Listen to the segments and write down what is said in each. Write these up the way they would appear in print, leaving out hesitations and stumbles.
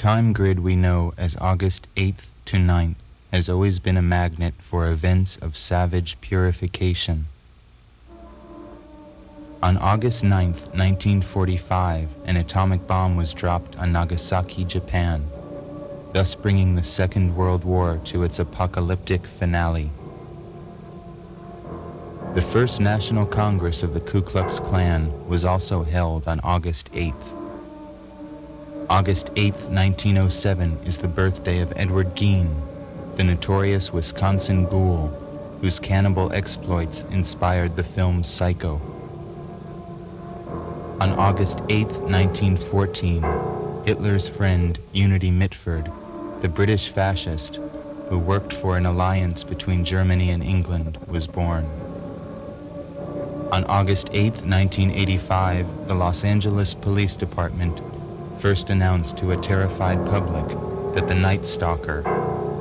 time grid we know as August 8th to 9th has always been a magnet for events of savage purification. On August 9th, 1945, an atomic bomb was dropped on Nagasaki, Japan, thus bringing the Second World War to its apocalyptic finale. The first National Congress of the Ku Klux Klan was also held on August 8th. August 8th, 1907 is the birthday of Edward Gein, the notorious Wisconsin ghoul whose cannibal exploits inspired the film Psycho. On August 8th, 1914, Hitler's friend Unity Mitford, the British fascist who worked for an alliance between Germany and England, was born. On August 8th, 1985, the Los Angeles Police Department first announced to a terrified public that the Night Stalker,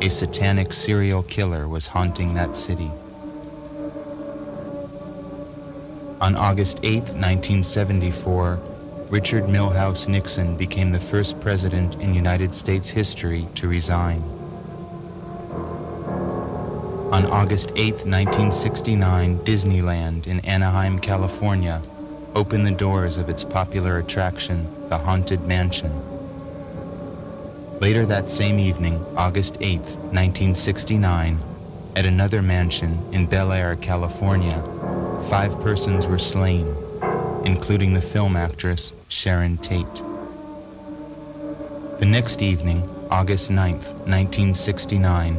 a satanic serial killer, was haunting that city. On August 8, 1974, Richard Milhous Nixon became the first president in United States history to resign. On August 8, 1969, Disneyland in Anaheim, California, opened the doors of its popular attraction, the Haunted Mansion. Later that same evening, August 8, 1969, at another mansion in Bel Air, California, 5 persons were slain, including the film actress Sharon Tate. The next evening, August 9, 1969,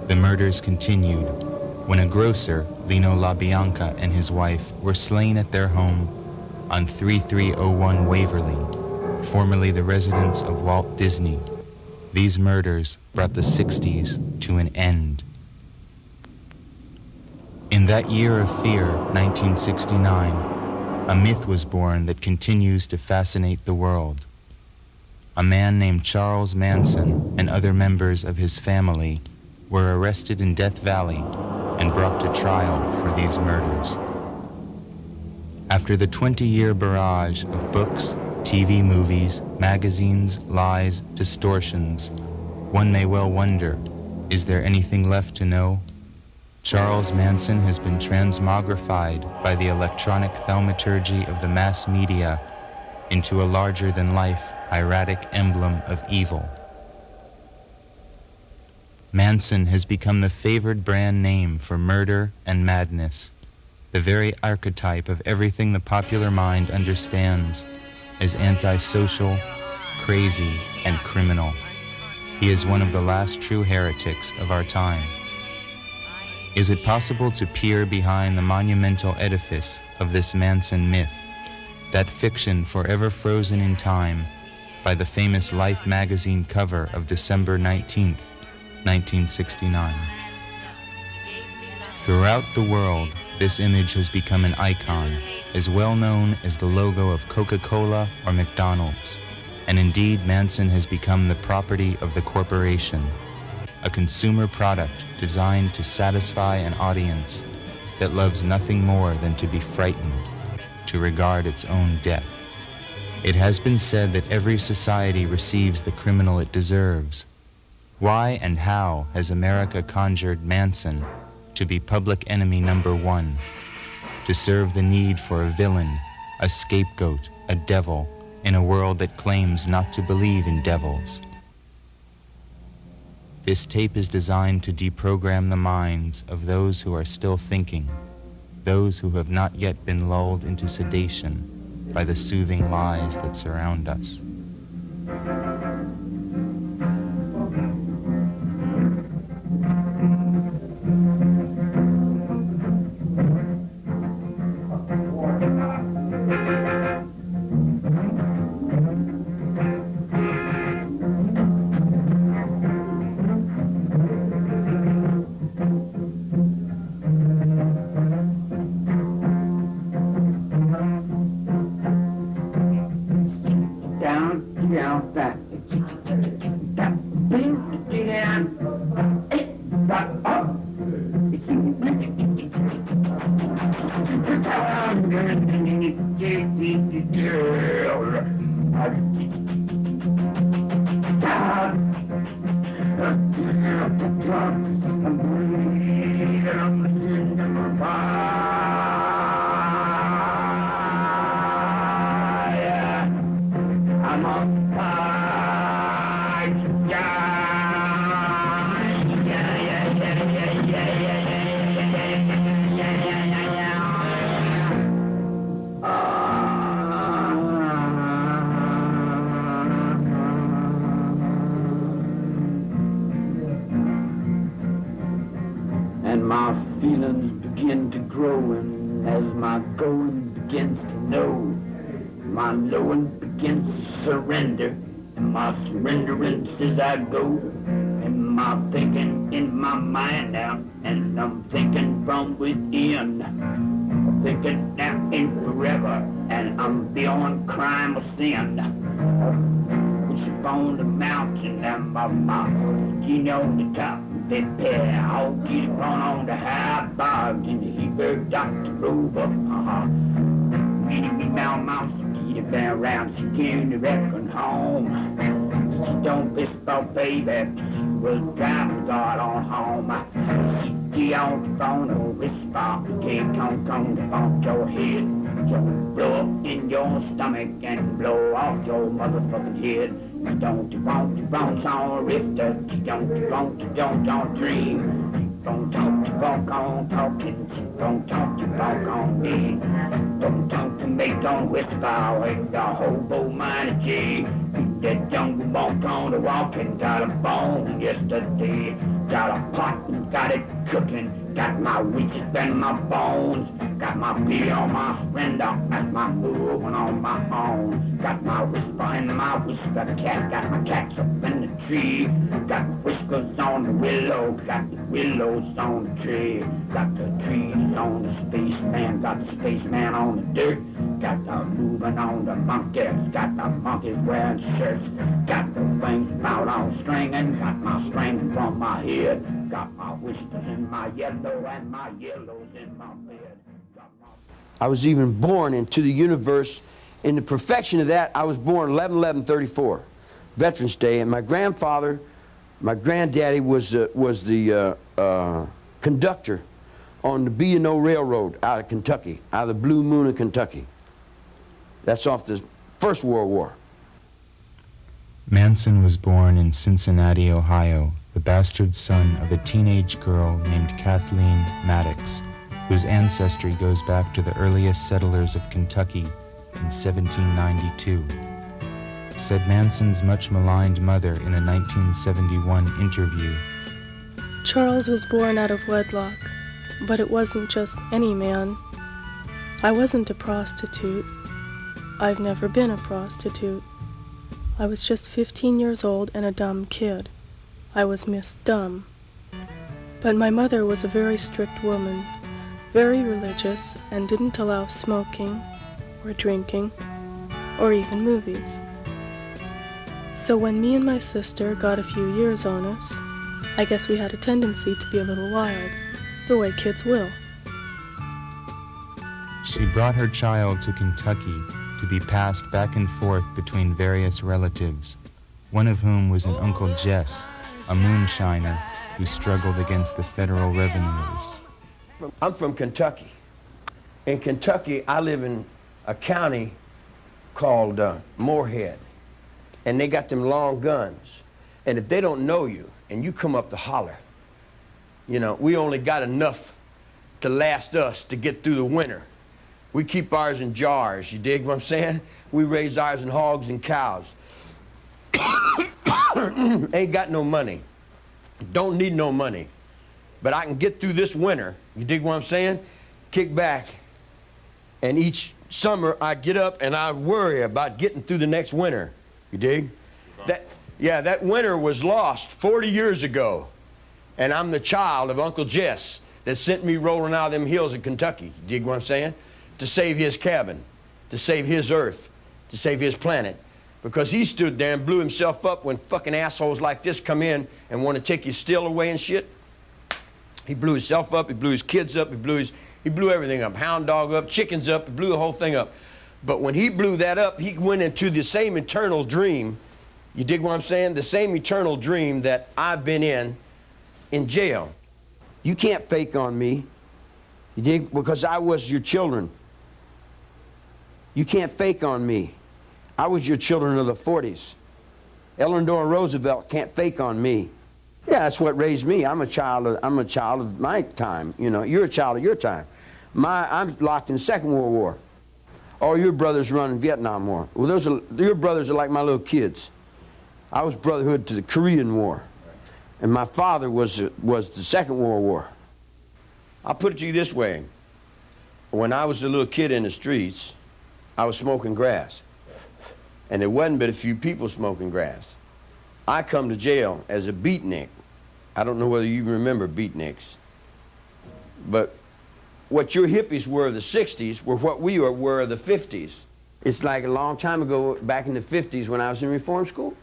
the murders continued when a grocer, Lino LaBianca, and his wife were slain at their home on 3301 Waverly, formerly the residence of Walt Disney. These murders brought the 60s to an end. In that year of fear, 1969, a myth was born that continues to fascinate the world. A man named Charles Manson and other members of his family were arrested in Death Valley and brought to trial for these murders. After the 20-year barrage of books, TV movies, magazines, lies, distortions, one may well wonder, is there anything left to know? Charles Manson has been transmogrified by the electronic thaumaturgy of the mass media into a larger-than-life hieratic emblem of evil. Manson has become the favored brand name for murder and madness, the very archetype of everything the popular mind understands as antisocial, crazy, and criminal. He is one of the last true heretics of our time. Is it possible to peer behind the monumental edifice of this Manson myth, that fiction forever frozen in time by the famous Life magazine cover of December 19th, 1969? Throughout the world, this image has become an icon, as well known as the logo of Coca-Cola or McDonald's, and indeed Manson has become the property of the corporation, a consumer product designed to satisfy an audience that loves nothing more than to be frightened, to regard its own death. It has been said that every society receives the criminal it deserves. Why and how has America conjured Manson to be public enemy number 1, to serve the need for a villain, a scapegoat, a devil, in a world that claims not to believe in devils? This tape is designed to deprogram the minds of those who are still thinking, those who have not yet been lulled into sedation by the soothing lies that surround us. And my feelings begin to grow, and as my going begins to know, my knowing begins to surrender, and my surrenderance as I go, and my thinking in my mind now, and I'm thinking from within, I'm thinking now and forever, and I'm beyond crime or sin. It's upon the mountain, and my skin on the top. I'll get run on the high bog in the Hebrew Dr. Rover. Meeting me now, my skeet been around, she came to reckon home. She don't baseball, baby, she was driving God on home. She on the phone, oh, whisper, can't come to bump your head. So blow up in your stomach and blow off your motherfucking head. You don't want to bounce on Rifter, you don't dream. You don't talk on talking, you don't talk on me. Don't talk to me, don't whisper with the hobo mind G. That jungle walk on the walking, got a bone yesterday. Got a pot and got it cooking, got my witches and my bones. Got my beer on my splendor, got my moving on my own. Got my whisper in my whisper cat, got my cats up in the tree. Got the whiskers on the willow, got the willows on the tree. Got the trees on the spaceman, got the spaceman on the dirt. Got the moving on the monkeys, got the monkeys wearing shirts. Got the wings out on stringing, got my string from my head. Got my whiskers in my yellow and my yellows in my bed. I was even born into the universe. In the perfection of that, I was born 11/11/34, Veterans Day, and my grandfather, my granddaddy was the conductor on the B&O Railroad out of Kentucky, out of the Blue Moon of Kentucky. That's off the First World War. Manson was born in Cincinnati, Ohio, the bastard son of a teenage girl named Kathleen Maddox, whose ancestry goes back to the earliest settlers of Kentucky in 1792. Said Manson's much maligned mother in a 1971 interview. Charles was born out of wedlock, but it wasn't just any man. I wasn't a prostitute. I've never been a prostitute. I was just 15 years old and a dumb kid. I was Miss Dumb. But my mother was a very strict woman, very religious, and didn't allow smoking, or drinking, or even movies. So when me and my sister got a few years on us, I guess we had a tendency to be a little wild, the way kids will. She brought her child to Kentucky to be passed back and forth between various relatives, one of whom was an Uncle Jess, a moonshiner who struggled against the federal revenues. I'm from Kentucky. In Kentucky, I live in a county called Moorhead, and they got them long guns. And if they don't know you, and you come up to holler, you know, we only got enough to last us to get through the winter. We keep ours in jars, you dig what I'm saying? We raise ours in hogs and cows. Ain't got no money. Don't need no money. But I can get through this winter, you dig what I'm saying? Kick back. And each summer I get up and I worry about getting through the next winter, you dig? That winter was lost 40 years ago. And I'm the child of Uncle Jess that sent me rolling out of them hills of Kentucky, you dig what I'm saying? To save his cabin, to save his earth, to save his planet. Because he stood there and blew himself up when fucking assholes like this come in and want to take his still away and shit. He blew himself up, he blew his kids up, he blew everything up. Hound dog up, chickens up, he blew the whole thing up. But when he blew that up, he went into the same eternal dream. You dig what I'm saying? The same eternal dream that I've been in in jail. You can't fake on me, you dig? Because I was your children. You can't fake on me. I was your children of the 40s. Eleanor Roosevelt can't fake on me. Yeah, that's what raised me. I'm a child of my time. You know, you're a child of your time. I'm locked in the Second World War. All your brothers run in Vietnam War. Well, your brothers are like my little kids. I was brotherhood to the Korean War. And my father was the Second World War. I'll put it to you this way. When I was a little kid in the streets, I was smoking grass. And there wasn't but a few people smoking grass. I come to jail as a beatnik. I don't know whether you remember beatniks. But what your hippies were of the 60s were what we were of the 50s. It's like a long time ago, back in the 50s when I was in reform school.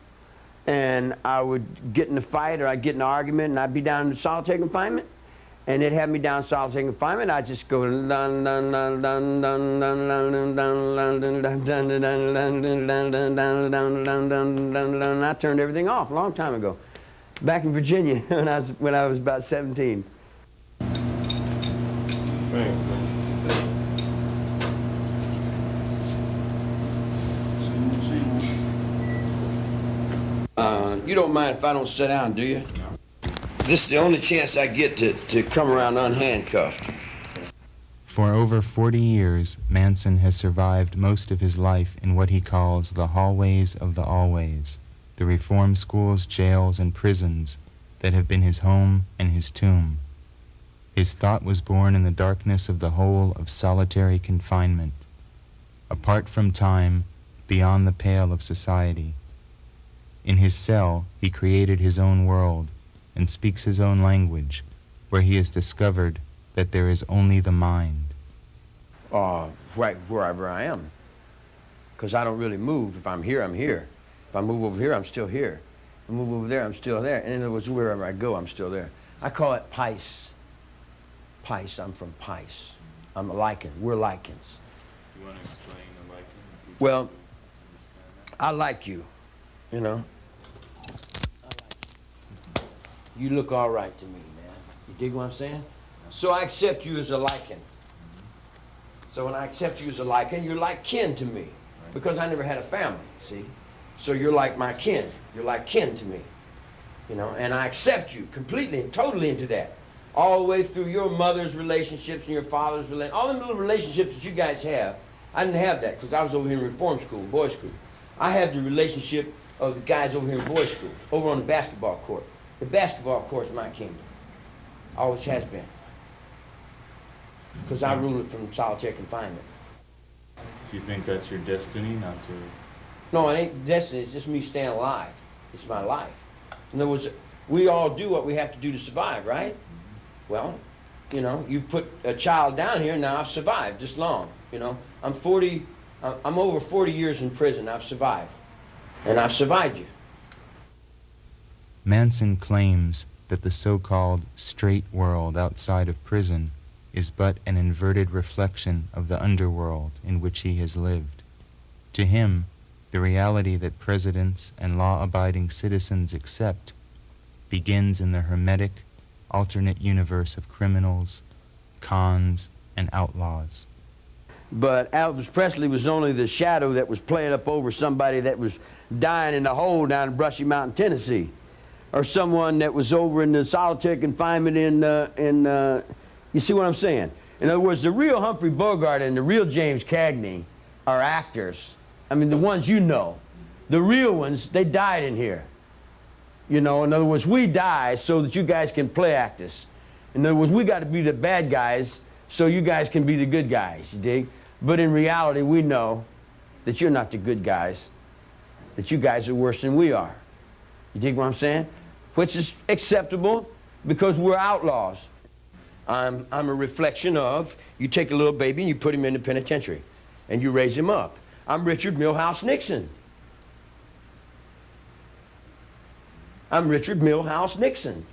And I would get in a fight or I'd get in an argument and I'd be down in solitary confinement. And they'd have me down in solitary confinement. I'd just go dun dun dun dun dun dun dun dun dun dun dun dun. And I turned everything off a long time ago. Back in Virginia when I was about 17. You don't mind if I don't sit down, do you? This is the only chance I get to come around unhandcuffed. For over 40 years, Manson has survived most of his life in what he calls the hallways of the always, the reform schools, jails, and prisons that have been his home and his tomb. His thought was born in the darkness of the hole of solitary confinement, apart from time, beyond the pale of society. In his cell, he created his own world and speaks his own language, where he has discovered that there is only the mind. Right wherever I am. Because I don't really move. If I'm here, I'm here. If I move over here, I'm still here. If I move over there, I'm still there. And in other words, wherever I go, I'm still there. I call it Pice. Pice, I'm from Pice. I'm a lichen. We're lichens. You want to explain the lichen? Well, I like you, you know. You look all right to me, man. You dig what I'm saying? So I accept you as a lichen. So when I accept you as a lichen, you're like kin to me. Because I never had a family, see? So you're like my kin. You're like kin to me. You know, and I accept you completely and totally into that. All the way through your mother's relationships and your father's relationships, all them little relationships that you guys have. I didn't have that because I was over here in reform school, boys' school. I had the relationship of the guys over here in boys' school, over on the basketball court. The basketball court is my kingdom. Always has been. Because I rule it from solitary confinement. So you think that's your destiny, not to... No, it ain't destiny, it's just me staying alive. It's my life. In other words, we all do what we have to do to survive, right? Well, you know, you put a child down here, now I've survived this long, you know. I'm over 40 years in prison, I've survived. And I've survived you. Manson claims that the so-called straight world outside of prison is but an inverted reflection of the underworld in which he has lived. To him, the reality that presidents and law-abiding citizens accept begins in the hermetic, alternate universe of criminals, cons, and outlaws. But Elvis Presley was only the shadow that was playing up over somebody that was dying in a hole down in Brushy Mountain, Tennessee. Or someone that was over in the solitary confinement you see what I'm saying? In other words, the real Humphrey Bogart and the real James Cagney are actors. I mean, the ones you know. The real ones, they died in here. You know, in other words, we die so that you guys can play act us. In other words, we got to be the bad guys so you guys can be the good guys, you dig? But in reality, we know that you're not the good guys, that you guys are worse than we are. You dig what I'm saying? Which is acceptable because we're outlaws. I'm a reflection of, you take a little baby and you put him in the penitentiary and you raise him up. I'm Richard Milhouse Nixon. I'm Richard Milhouse Nixon.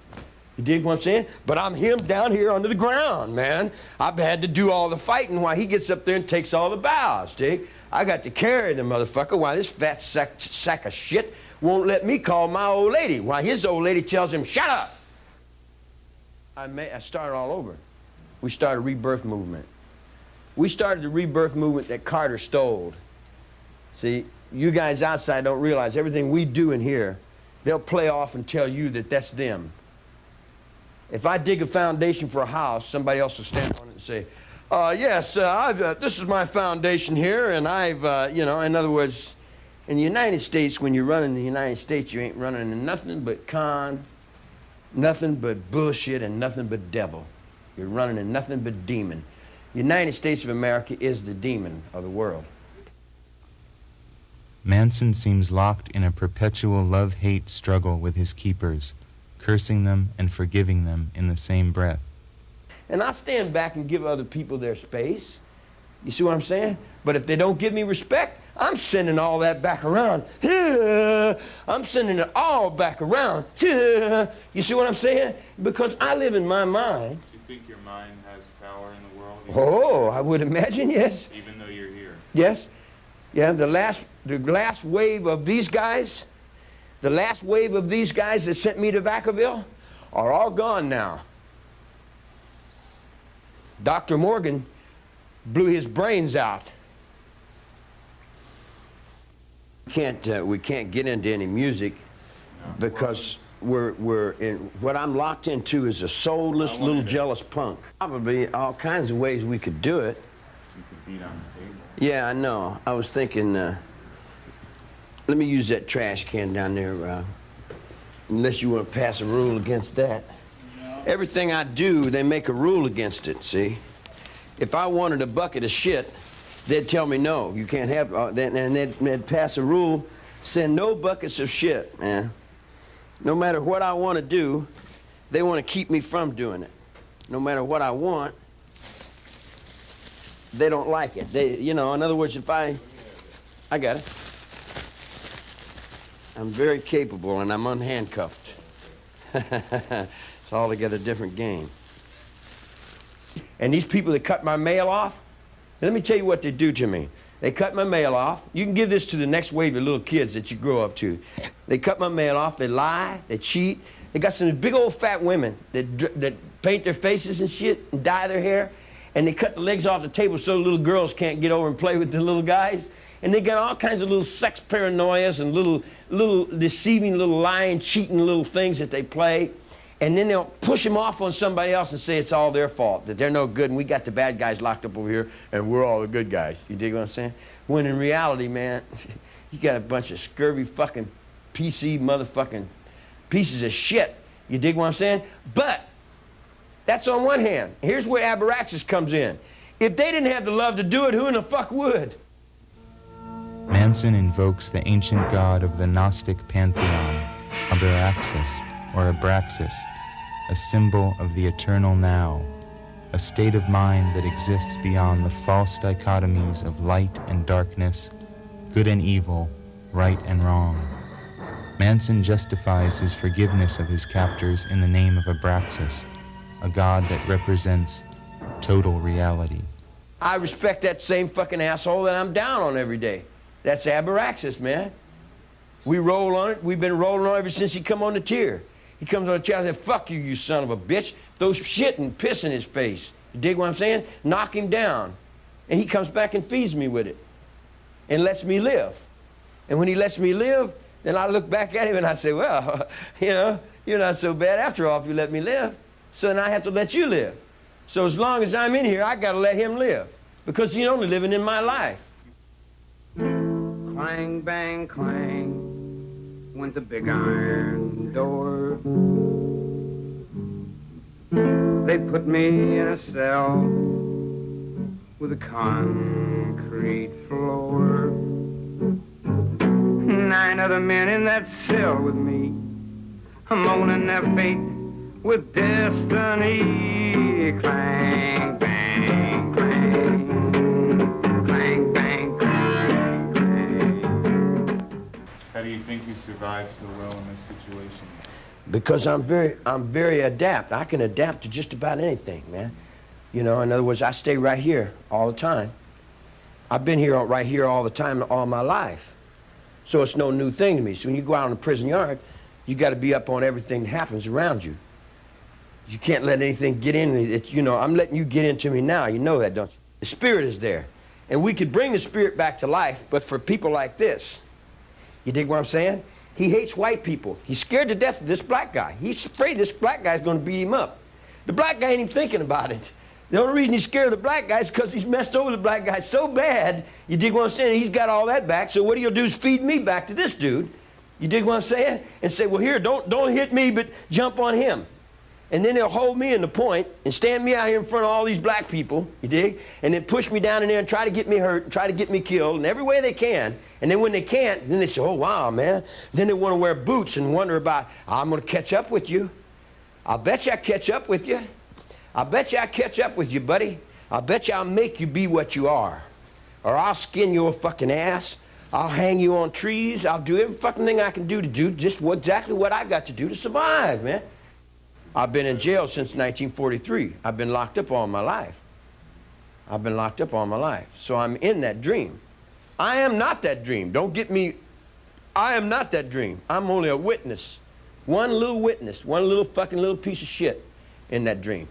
You dig what I'm saying? But I'm him down here under the ground, man. I've had to do all the fighting while he gets up there and takes all the bows, dig? I got to carry the motherfucker while this fat sack of shit won't let me call my old lady while his old lady tells him, shut up. I started all over. We started a rebirth movement. We started the rebirth movement that Carter stole. See, you guys outside don't realize everything we do in here, they'll play off and tell you that that's them. If I dig a foundation for a house, somebody else will stand on it and say, yes, this is my foundation here, and I've, you know, in other words, in the United States, when you're running the United States, you ain't running in nothing but con, nothing but bullshit, and nothing but devil. You're running in nothing but demon. The United States of America is the demon of the world. Manson seems locked in a perpetual love-hate struggle with his keepers, cursing them and forgiving them in the same breath. And I stand back and give other people their space. You see what I'm saying? But if they don't give me respect, I'm sending all that back around. I'm sending it all back around. You see what I'm saying? Because I live in my mind. Do you think your mind has power in the world? Oh, I would imagine, yes. Even though you're here? Yes. Yeah, the last wave of these guys, the last wave of these guys that sent me to Vacaville are all gone now. Dr. Morgan blew his brains out. We can't get into any music because we're in, what I'm locked into is a soulless little jealous punk. Probably all kinds of ways we could do it. You could beat on the table. Yeah, I know. I was thinking, let me use that trash can down there, unless you want to pass a rule against that. No. Everything I do, they make a rule against it, see? If I wanted a bucket of shit, they'd tell me no, you can't have, and they'd pass a rule, send no buckets of shit, man. No matter what I want to do, they want to keep me from doing it. No matter what I want, they don't like it. They, you know, in other words, if I got it. I'm very capable and I'm unhandcuffed. It's altogether different game. And these people that cut my mail off, let me tell you what they do to me. They cut my mail off. You can give this to the next wave of little kids that you grow up to. They cut my mail off, they lie, they cheat. They got some big old fat women that paint their faces and shit and dye their hair. And they cut the legs off the table so little girls can't get over and play with the little guys. And they got all kinds of little sex paranoias and little deceiving, little lying, cheating little things that they play. And then they'll push them off on somebody else and say it's all their fault, that they're no good and we got the bad guys locked up over here and we're all the good guys. You dig what I'm saying? When in reality, man, you got a bunch of scurvy fucking PC motherfucking pieces of shit. You dig what I'm saying? But that's on one hand. Here's where Abaraxis comes in. If they didn't have the love to do it, who in the fuck would? Manson invokes the ancient god of the Gnostic pantheon, Abaraxis, or Abraxas, a symbol of the eternal now, a state of mind that exists beyond the false dichotomies of light and darkness, good and evil, right and wrong. Manson justifies his forgiveness of his captors in the name of Abraxas, a god that represents total reality. I respect that same fucking asshole that I'm down on every day. That's Abaraxis, man. We roll on it. We've been rolling on it ever since he come on the tier. He comes on the tier, I said, fuck you, you son of a bitch. Throw shit and piss in his face. You dig what I'm saying? Knock him down. And he comes back and feeds me with it and lets me live. And when he lets me live, then I look back at him and I say, well, you know, you're not so bad after all if you let me live. So then I have to let you live. So as long as I'm in here, I got to let him live because he's only living in my life. Clang, bang, clang, went the big iron door. They put me in a cell with a concrete floor. 9 other men in that cell with me, moaning their fate with destiny. Clang, bang, clang, clang, bang, clang, clang. How do you think you survived so well in this situation? Because I'm very adept. I can adapt to just about anything, man. You know, in other words, I stay right here all the time. I've been here right here all the time all my life. So it's no new thing to me. So when you go out in the prison yard, you got to be up on everything that happens around you. You can't let anything get in. You know, I'm letting you get into me now. You know that, don't you? The spirit is there. And we could bring the spirit back to life, but for people like this, you dig what I'm saying? He hates white people. He's scared to death of this black guy. He's afraid this black guy's going to beat him up. The black guy ain't even thinking about it. The only reason he's scared of the black guy is because he's messed over the black guy so bad, you dig what I'm saying? He's got all that back, so what he'll do is feed me back to this dude. You dig what I'm saying? And say, well, here, don't hit me, but jump on him. And then they'll hold me in the point and stand me out here in front of all these black people, you dig? And then push me down in there and try to get me hurt and try to get me killed in every way they can. And then when they can't, then they say, oh, wow, man. Then they want to wear boots and wonder about, I'm going to catch up with you. I'll bet you I catch up with you. I'll bet you I catch up with you, buddy. I'll bet you I'll make you be what you are. Or I'll skin your fucking ass. I'll hang you on trees. I'll do every fucking thing I can do to do just exactly what I got to do to survive, man. I've been in jail since 1943. I've been locked up all my life. I've been locked up all my life. So I'm in that dream. I am not that dream. Don't get me, I am not that dream. I'm only a witness. One little witness, one little fucking little piece of shit in that dream.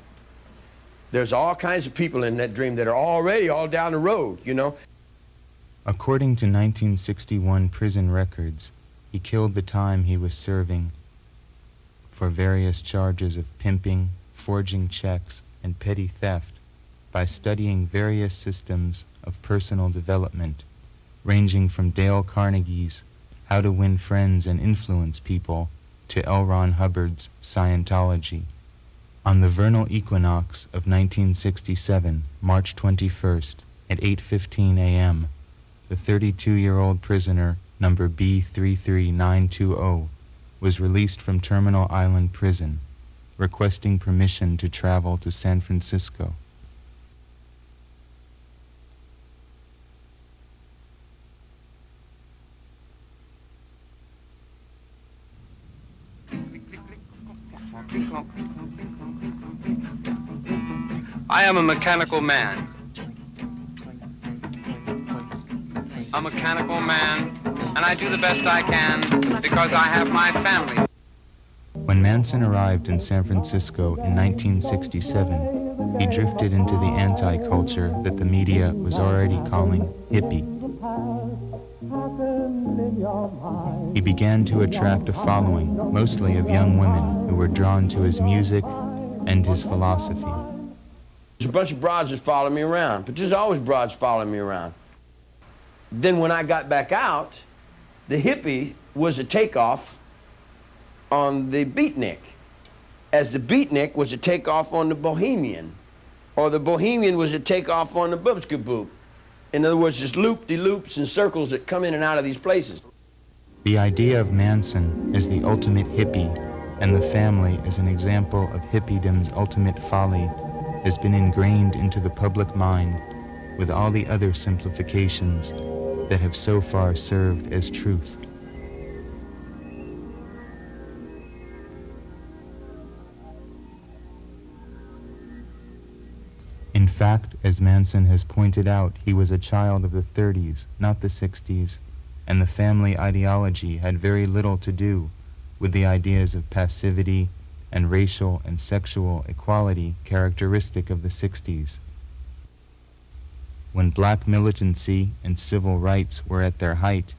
There's all kinds of people in that dream that are already all down the road, you know. According to 1961 prison records, he killed the time he was serving for various charges of pimping, forging checks, and petty theft by studying various systems of personal development, ranging from Dale Carnegie's How to Win Friends and Influence People to L. Ron Hubbard's Scientology. On the vernal equinox of 1967, March 21st, at 8:15 a.m., the 32-year-old prisoner, number B33920, was released from Terminal Island Prison, requesting permission to travel to San Francisco. I am a mechanical man. A mechanical man, and I do the best I can because I have my family. When Manson arrived in San Francisco in 1967, he drifted into the anti-culture that the media was already calling hippie. He began to attract a following, mostly of young women who were drawn to his music and his philosophy. There's a bunch of broads that follow me around, but there's always broads following me around. Then when I got back out, the hippie was a takeoff on the beatnik, as the beatnik was a takeoff on the bohemian, or the bohemian was a takeoff on the boobskaboop. In other words, just loop-de-loops and circles that come in and out of these places. The idea of Manson as the ultimate hippie and the family as an example of hippiedom's ultimate folly has been ingrained into the public mind with all the other simplifications that have so far served as truth. In fact, as Manson has pointed out, he was a child of the 30s, not the 60s, and the family ideology had very little to do with the ideas of passivity and racial and sexual equality characteristic of the 60s. When black militancy and civil rights were at their height,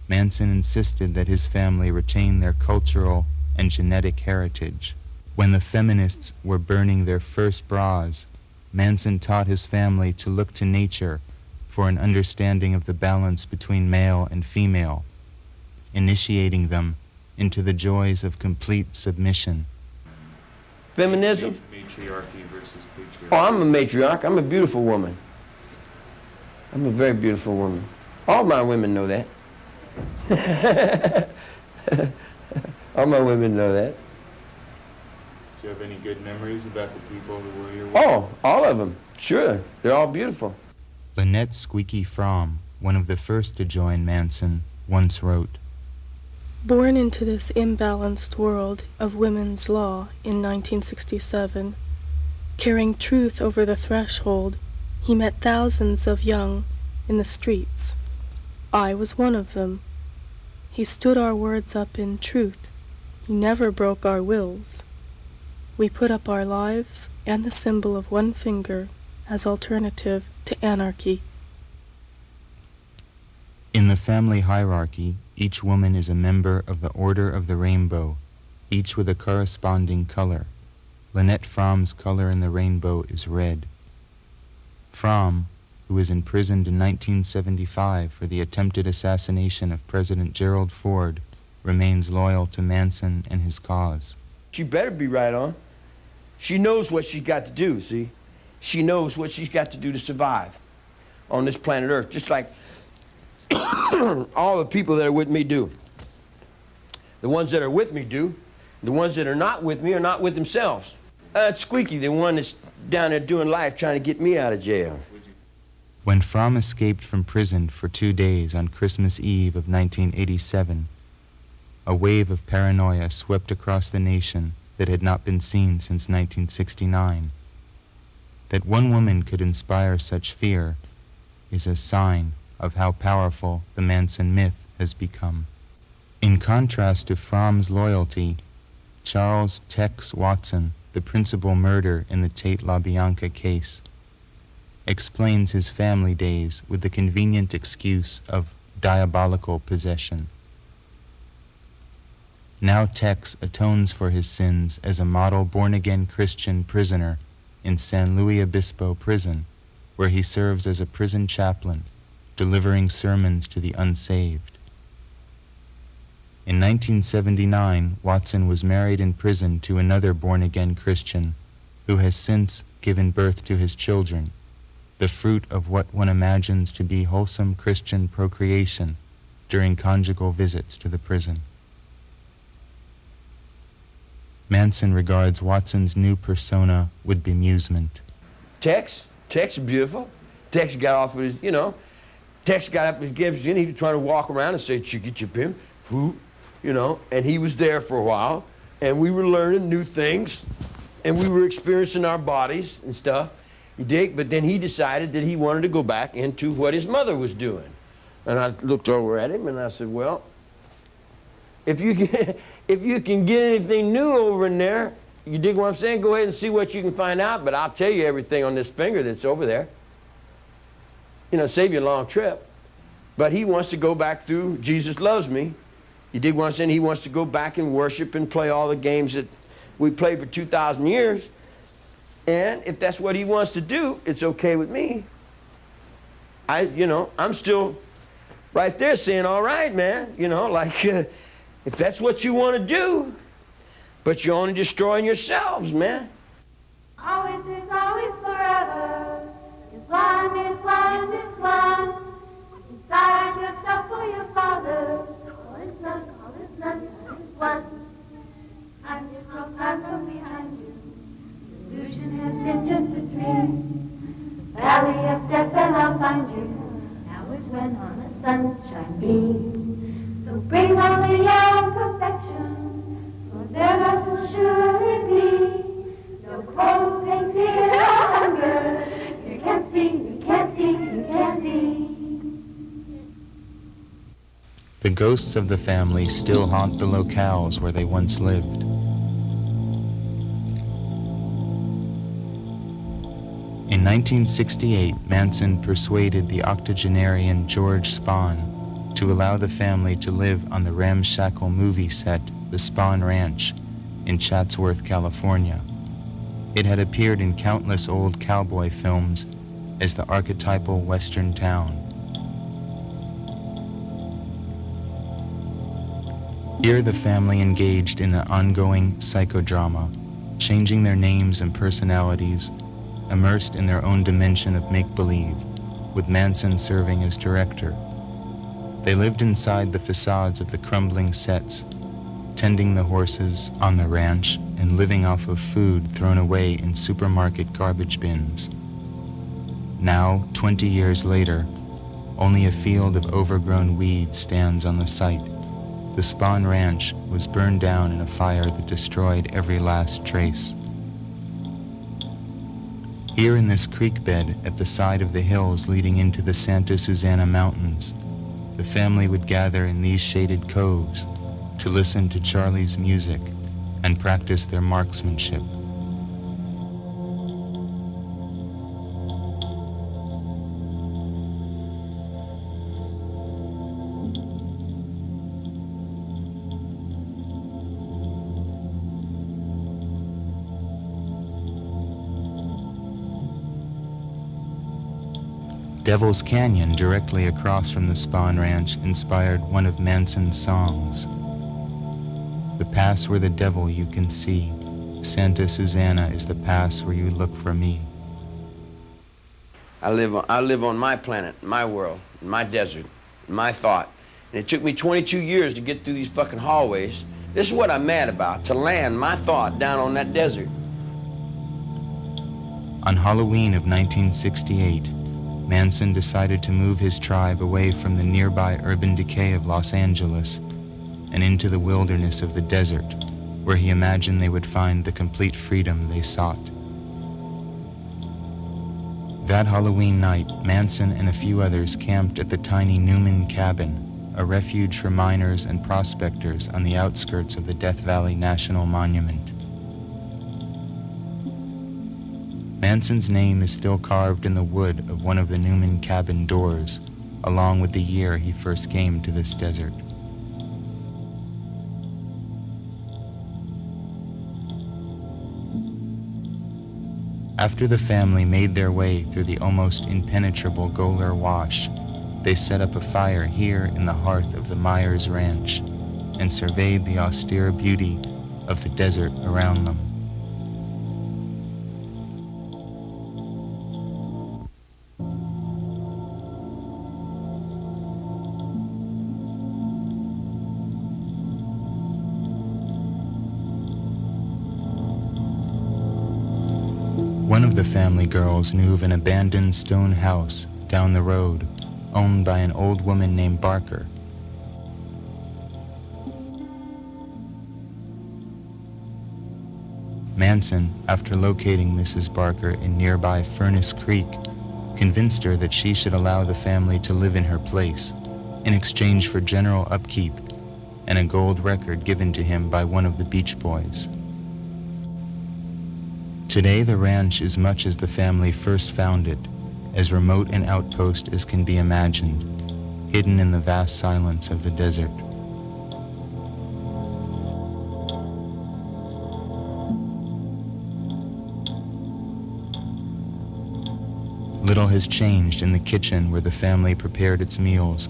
Manson insisted that his family retain their cultural and genetic heritage. When the feminists were burning their first bras, Manson taught his family to look to nature for an understanding of the balance between male and female, initiating them into the joys of complete submission. Feminism? Matriarchy versus patriarchy. Oh, I'm a matriarch. I'm a beautiful woman. I'm a very beautiful woman. All my women know that. All my women know that. Do you have any good memories about the people who were your wife? Oh, all of them. Sure. They're all beautiful. Lynette Squeaky Fromm, one of the first to join Manson, once wrote, Born into this imbalanced world of women's law in 1967, carrying truth over the threshold, he met thousands of young in the streets. I was one of them. He stood our words up in truth. He never broke our wills. We put up our lives and the symbol of one finger as alternative to anarchy. In the family hierarchy, each woman is a member of the Order of the Rainbow, each with a corresponding color. Lynette Fromm's color in the rainbow is red. Fromm, who was imprisoned in 1975 for the attempted assassination of President Gerald Ford, remains loyal to Manson and his cause. She better be right on. She knows what she's got to do, see? She knows what she's got to do to survive on this planet Earth, just like all the people that are with me do. The ones that are with me do. The ones that are not with me are not with themselves. Squeaky, the one that's down there doing life trying to get me out of jail. When Fromm escaped from prison for 2 days on Christmas Eve of 1987, a wave of paranoia swept across the nation that had not been seen since 1969. That one woman could inspire such fear is a sign of how powerful the Manson myth has become. In contrast to Fromm's loyalty, Charles Tex Watson, the principal murderer in the Tate LaBianca case, explains his family days with the convenient excuse of diabolical possession. Now Tex atones for his sins as a model born-again Christian prisoner in San Luis Obispo prison, where he serves as a prison chaplain, delivering sermons to the unsaved. In 1979, Watson was married in prison to another born-again Christian who has since given birth to his children, the fruit of what one imagines to be wholesome Christian procreation during conjugal visits to the prison. Manson regards Watson's new persona with bemusement. Tex is beautiful. Tex got off with his, Tex got up and gave his in. He was trying to walk around and say, chicka chipim, whoo, and he was there for a while. And we were learning new things, and we were experiencing our bodies and stuff. You dig? But then he decided that he wanted to go back into what his mother was doing. And I looked over at him and I said, well, if you can get anything new over in there, you dig what I'm saying? Go ahead and see what you can find out, but I'll tell you everything on this finger that's over there. Save you a long trip. But he wants to go back through Jesus Loves Me. You dig what I'm saying? He wants to go back and worship and play all the games that we played for 2,000 years. And if that's what he wants to do, it's okay with me. I'm still right there saying, all right, man, if that's what you want to do, but you're only destroying yourselves, man. Always is always forever. Is one, is one, is one. Decide yourself for your father. All is none, all is one. I'm just no time from behind you. Illusion has been just a dream. The valley of death and I'll find you. Now is when on a sunshine beam. So bring only your perfection, for their love will surely be. No cold, pain, fear, or hunger. You can't see, you can't see, you can't see. The ghosts of the family still haunt the locales where they once lived. In 1968, Manson persuaded the octogenarian George Spahn to allow the family to live on the ramshackle movie set, the Spahn Ranch, in Chatsworth, California. It had appeared in countless old cowboy films as the archetypal Western town. Here the family engaged in an ongoing psychodrama, changing their names and personalities, immersed in their own dimension of make-believe, with Manson serving as director. They lived inside the facades of the crumbling sets, tending the horses on the ranch and living off of food thrown away in supermarket garbage bins. Now, 20 years later, only a field of overgrown weeds stands on the site. The Spahn Ranch was burned down in a fire that destroyed every last trace. Here in this creek bed at the side of the hills leading into the Santa Susana Mountains, the family would gather in these shaded coves to listen to Charlie's music and practice their marksmanship. Devil's Canyon, directly across from the Spahn Ranch, inspired one of Manson's songs. The pass where the devil you can see, Santa Susana is the pass where you look for me. I live on my planet, my world, my desert, my thought. And it took me 22 years to get through these fucking hallways. This is what I'm mad about, to land my thought down on that desert. On Halloween of 1968, Manson decided to move his tribe away from the nearby urban decay of Los Angeles and into the wilderness of the desert, where he imagined they would find the complete freedom they sought. That Halloween night, Manson and a few others camped at the tiny Newman Cabin, a refuge for miners and prospectors on the outskirts of the Death Valley National Monument. Manson's name is still carved in the wood of one of the Newman Cabin doors, along with the year he first came to this desert. After the family made their way through the almost impenetrable Goler Wash, they set up a fire here in the hearth of the Myers Ranch and surveyed the austere beauty of the desert around them. One of the family girls knew of an abandoned stone house down the road, owned by an old woman named Barker. Manson, after locating Mrs. Barker in nearby Furnace Creek, convinced her that she should allow the family to live in her place, in exchange for general upkeep and a gold record given to him by one of the Beach Boys. Today, the ranch is much as the family first found it, as remote an outpost as can be imagined, hidden in the vast silence of the desert. Little has changed in the kitchen where the family prepared its meals.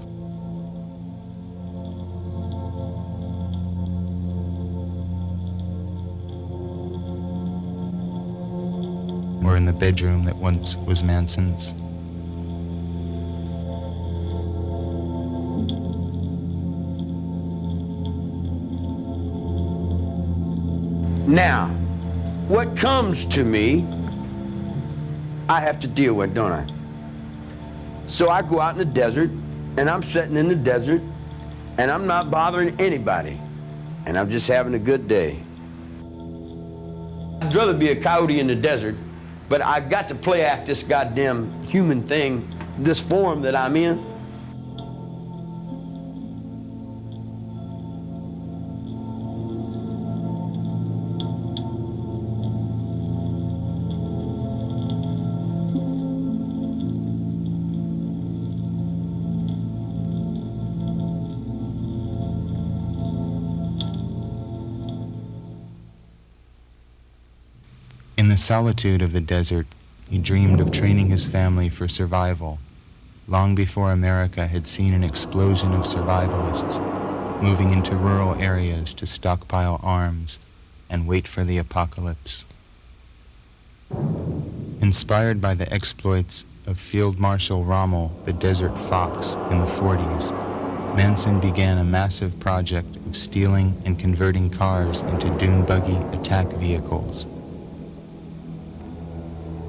Or in the bedroom that once was Manson's. Now, what comes to me, I have to deal with, don't I? So I go out in the desert, and I'm sitting in the desert, and I'm not bothering anybody, and I'm just having a good day. I'd rather be a coyote in the desert, but I've got to play act this goddamn human thing, this form that I'm in. In the solitude of the desert, he dreamed of training his family for survival, long before America had seen an explosion of survivalists moving into rural areas to stockpile arms and wait for the apocalypse. Inspired by the exploits of Field Marshal Rommel, the Desert Fox, in the 40s, Manson began a massive project of stealing and converting cars into dune buggy attack vehicles.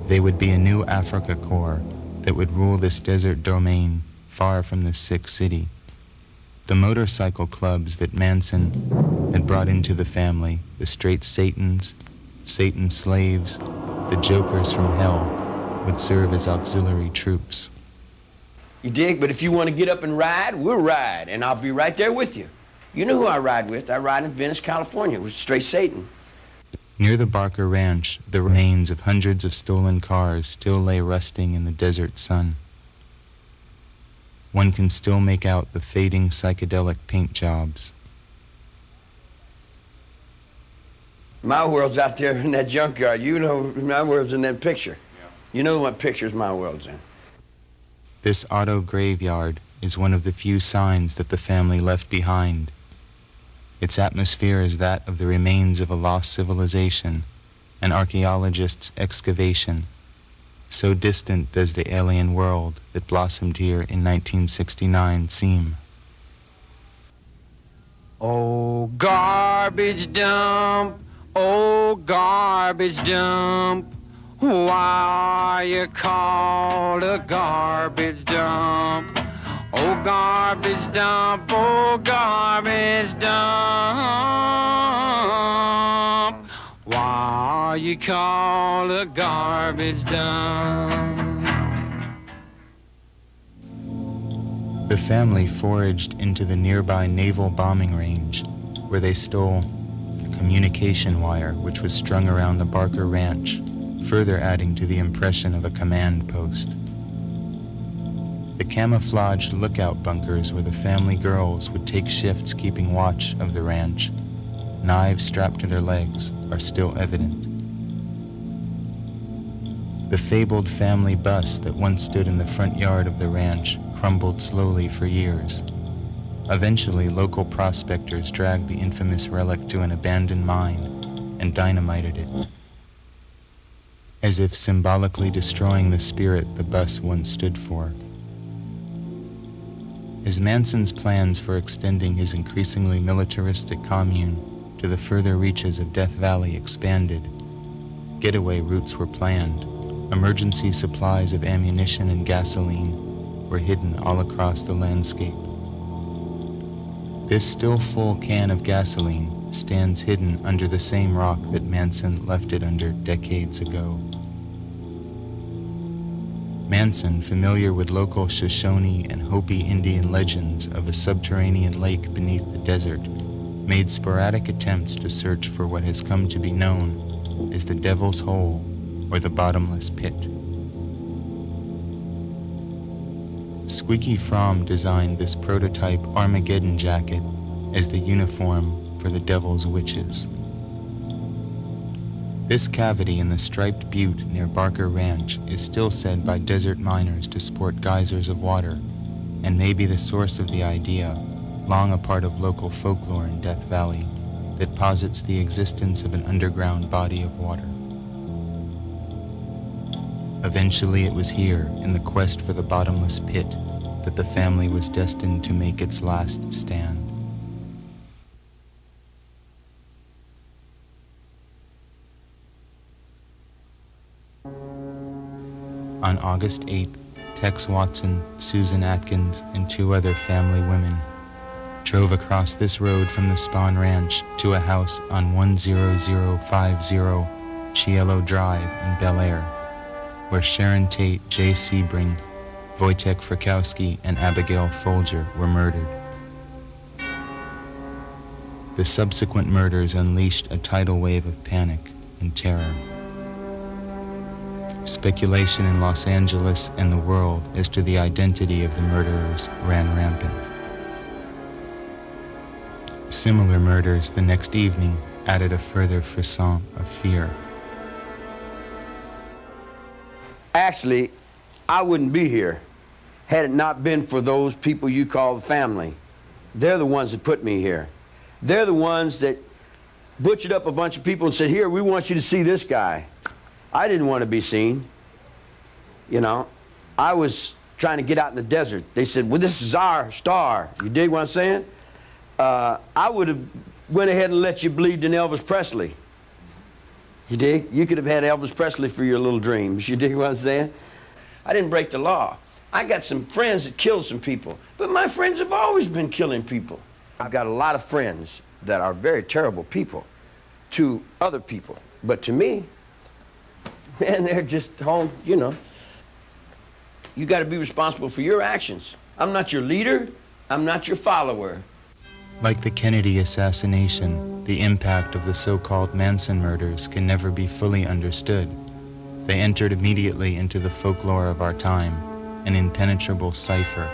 They would be a new Africa Corps that would rule this desert domain far from the sick city. The motorcycle clubs that Manson had brought into the family, the Straight Satans, Satan Slaves, the Jokers from Hell, would serve as auxiliary troops. You dig? But if you want to get up and ride, we'll ride, and I'll be right there with you. You know who I ride with? I ride in Venice, California with Straight Satan. Near the Barker Ranch, the remains of hundreds of stolen cars still lay rusting in the desert sun. One can still make out the fading psychedelic paint jobs. My world's out there in that junkyard. You know my world's in that picture. You know what pictures my world's in. This auto graveyard is one of the few signs that the family left behind. Its atmosphere is that of the remains of a lost civilization, an archaeologist's excavation. So distant does the alien world that blossomed here in 1969 seem. Oh, garbage dump, oh, garbage dump, why are you called a garbage dump? Oh, garbage dump, oh, garbage dump, why are you called a garbage dump? The family foraged into the nearby naval bombing range, where they stole a communication wire which was strung around the Barker Ranch, further adding to the impression of a command post. The camouflaged lookout bunkers where the family girls would take shifts keeping watch of the ranch, knives strapped to their legs, are still evident. The fabled family bus that once stood in the front yard of the ranch crumbled slowly for years. Eventually, local prospectors dragged the infamous relic to an abandoned mine and dynamited it, as if symbolically destroying the spirit the bus once stood for. As Manson's plans for extending his increasingly militaristic commune to the further reaches of Death Valley expanded, getaway routes were planned. Emergency supplies of ammunition and gasoline were hidden all across the landscape. This still full can of gasoline stands hidden under the same rock that Manson left it under decades ago. Manson, familiar with local Shoshone and Hopi Indian legends of a subterranean lake beneath the desert, made sporadic attempts to search for what has come to be known as the Devil's Hole or the Bottomless Pit. Squeaky Fromm designed this prototype Armageddon jacket as the uniform for the Devil's Witches. This cavity in the striped butte near Barker Ranch is still said by desert miners to sport geysers of water, and may be the source of the idea, long a part of local folklore in Death Valley, that posits the existence of an underground body of water. Eventually it was here, in the quest for the bottomless pit, that the family was destined to make its last stand. On August 8th, Tex Watson, Susan Atkins, and 2 other family women drove across this road from the Spawn Ranch to a house on 10050 Cielo Drive in Bel Air, where Sharon Tate, Jay Sebring, Wojtek Frykowski, and Abigail Folger were murdered. The subsequent murders unleashed a tidal wave of panic and terror. Speculation in Los Angeles and the world as to the identity of the murderers ran rampant. Similar murders the next evening added a further frisson of fear. Actually, I wouldn't be here had it not been for those people you call the family. They're the ones that put me here. They're the ones that butchered up a bunch of people and said, here, we want you to see this guy. I didn't want to be seen. You know, I was trying to get out in the desert. They said, well, this is our star. You dig what I'm saying? I would have went ahead and let you bleed in Elvis Presley. You dig? You could have had Elvis Presley for your little dreams. You dig what I'm saying? I didn't break the law. I got some friends that killed some people, but my friends have always been killing people. I've got a lot of friends that are very terrible people to other people, but to me, man, they're just home, you know. You got to be responsible for your actions. I'm not your leader. I'm not your follower. Like the Kennedy assassination, the impact of the so-called Manson murders can never be fully understood. They entered immediately into the folklore of our time, an impenetrable cipher.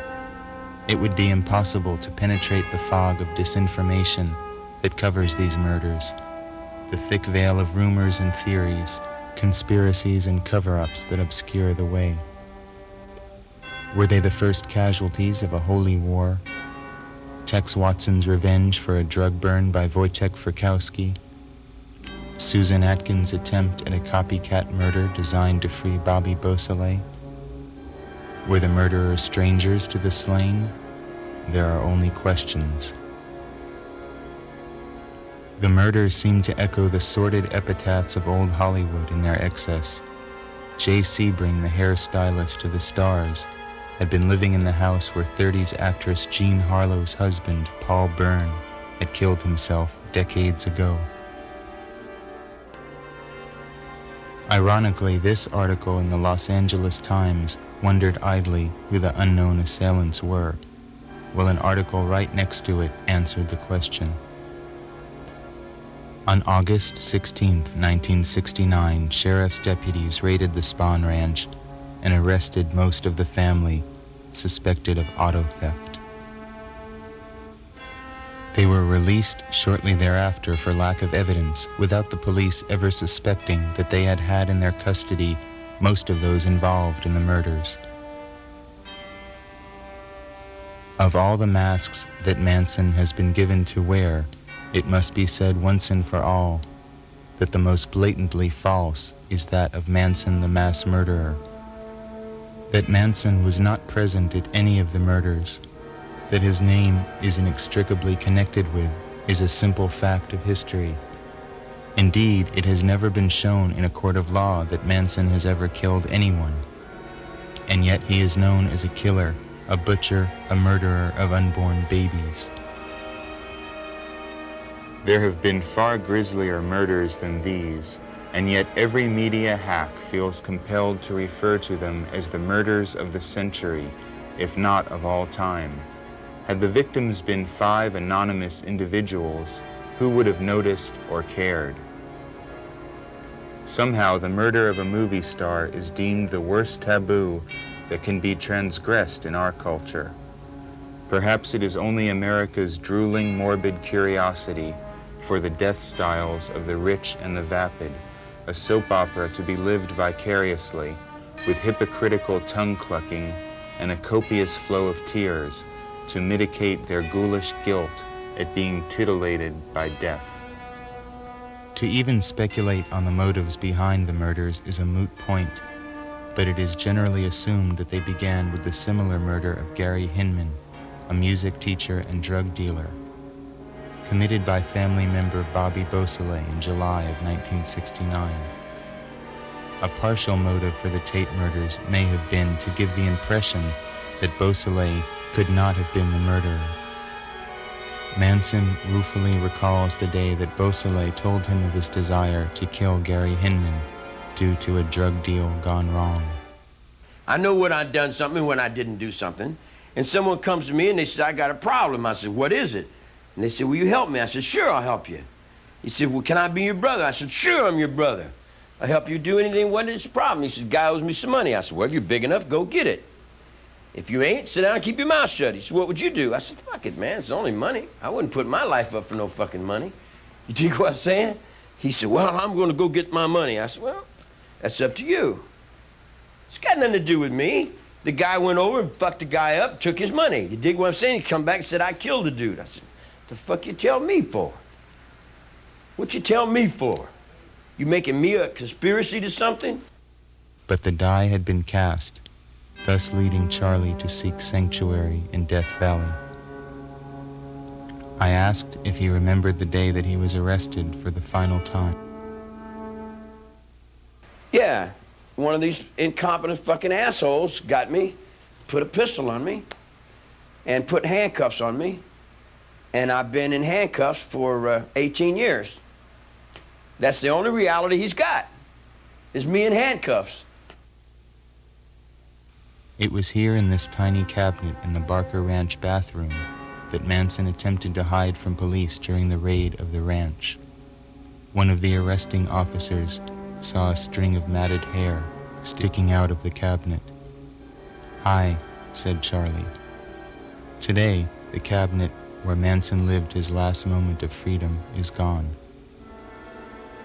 It would be impossible to penetrate the fog of disinformation that covers these murders, the thick veil of rumors and theories, conspiracies and cover-ups that obscure the way. Were they the first casualties of a holy war? Tex Watson's revenge for a drug burn by Wojciech Frykowski? Susan Atkins' attempt at a copycat murder designed to free Bobby Beausoleil? Were the murderers strangers to the slain? There are only questions. The murders seem to echo the sordid epitaphs of old Hollywood in their excess. Jay Sebring, the hairstylist to the stars, had been living in the house where 30s actress Jean Harlow's husband, Paul Byrne, had killed himself decades ago. Ironically, this article in the Los Angeles Times wondered idly who the unknown assailants were, while an article right next to it answered the question. On August 16, 1969, sheriff's deputies raided the Spahn Ranch and arrested most of the family suspected of auto theft. They were released shortly thereafter for lack of evidence, without the police ever suspecting that they had in their custody most of those involved in the murders. Of all the masks that Manson has been given to wear, it must be said once and for all that the most blatantly false is that of Manson the mass murderer. That Manson was not present at any of the murders, that his name is inextricably connected with, is a simple fact of history. Indeed, it has never been shown in a court of law that Manson has ever killed anyone. And yet he is known as a killer, a butcher, a murderer of unborn babies. There have been far grislier murders than these, and yet every media hack feels compelled to refer to them as the murders of the century, if not of all time. Had the victims been 5 anonymous individuals, who would have noticed or cared? Somehow the murder of a movie star is deemed the worst taboo that can be transgressed in our culture. Perhaps it is only America's drooling, morbid curiosity for the death styles of the rich and the vapid, a soap opera to be lived vicariously, with hypocritical tongue-clucking and a copious flow of tears to mitigate their ghoulish guilt at being titillated by death. To even speculate on the motives behind the murders is a moot point, but it is generally assumed that they began with the similar murder of Gary Hinman, a music teacher and drug dealer, committed by family member Bobby Beausoleil in July of 1969. A partial motive for the Tate murders may have been to give the impression that Beausoleil could not have been the murderer. Manson ruefully recalls the day that Beausoleil told him of his desire to kill Gary Hinman due to a drug deal gone wrong. I know when I've done something and when I didn't do something. And someone comes to me and they say, I got a problem. I said, what is it? And they said, will you help me? I said, sure, I'll help you. He said, well, can I be your brother? I said, sure, I'm your brother. I'll help you do anything. What is the problem? He said, guy owes me some money. I said, well, if you're big enough, go get it. If you ain't, sit down and keep your mouth shut. He said, what would you do? I said, fuck it, man, it's only money. I wouldn't put my life up for no fucking money. You dig what I'm saying? He said, well, I'm gonna go get my money. I said, well, that's up to you. It's got nothing to do with me. The guy went over and fucked the guy up, took his money. You dig what I'm saying? He come back and said, I killed the dude. I said, the fuck you tell me for? What you tell me for? You making me a conspiracy to something? But the die had been cast, thus leading Charlie to seek sanctuary in Death Valley. I asked if he remembered the day that he was arrested for the final time. Yeah, one of these incompetent fucking assholes got me, put a pistol on me, and put handcuffs on me. And I've been in handcuffs for 18 years. That's the only reality he's got, is me in handcuffs. It was here in this tiny cabinet in the Barker Ranch bathroom that Manson attempted to hide from police during the raid of the ranch. One of the arresting officers saw a string of matted hair sticking out of the cabinet. Hi, said Charlie. Today, the cabinet where Manson lived his last moment of freedom is gone.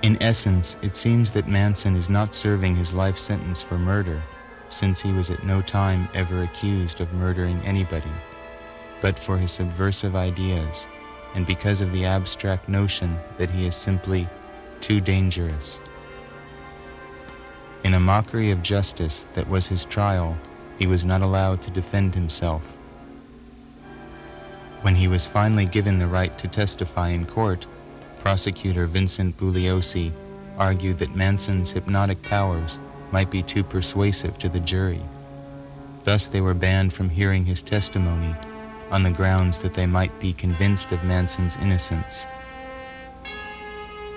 In essence, it seems that Manson is not serving his life sentence for murder, since he was at no time ever accused of murdering anybody, but for his subversive ideas and because of the abstract notion that he is simply too dangerous. In a mockery of justice that was his trial, he was not allowed to defend himself. When he was finally given the right to testify in court, prosecutor Vincent Bugliosi argued that Manson's hypnotic powers might be too persuasive to the jury. Thus they were banned from hearing his testimony on the grounds that they might be convinced of Manson's innocence.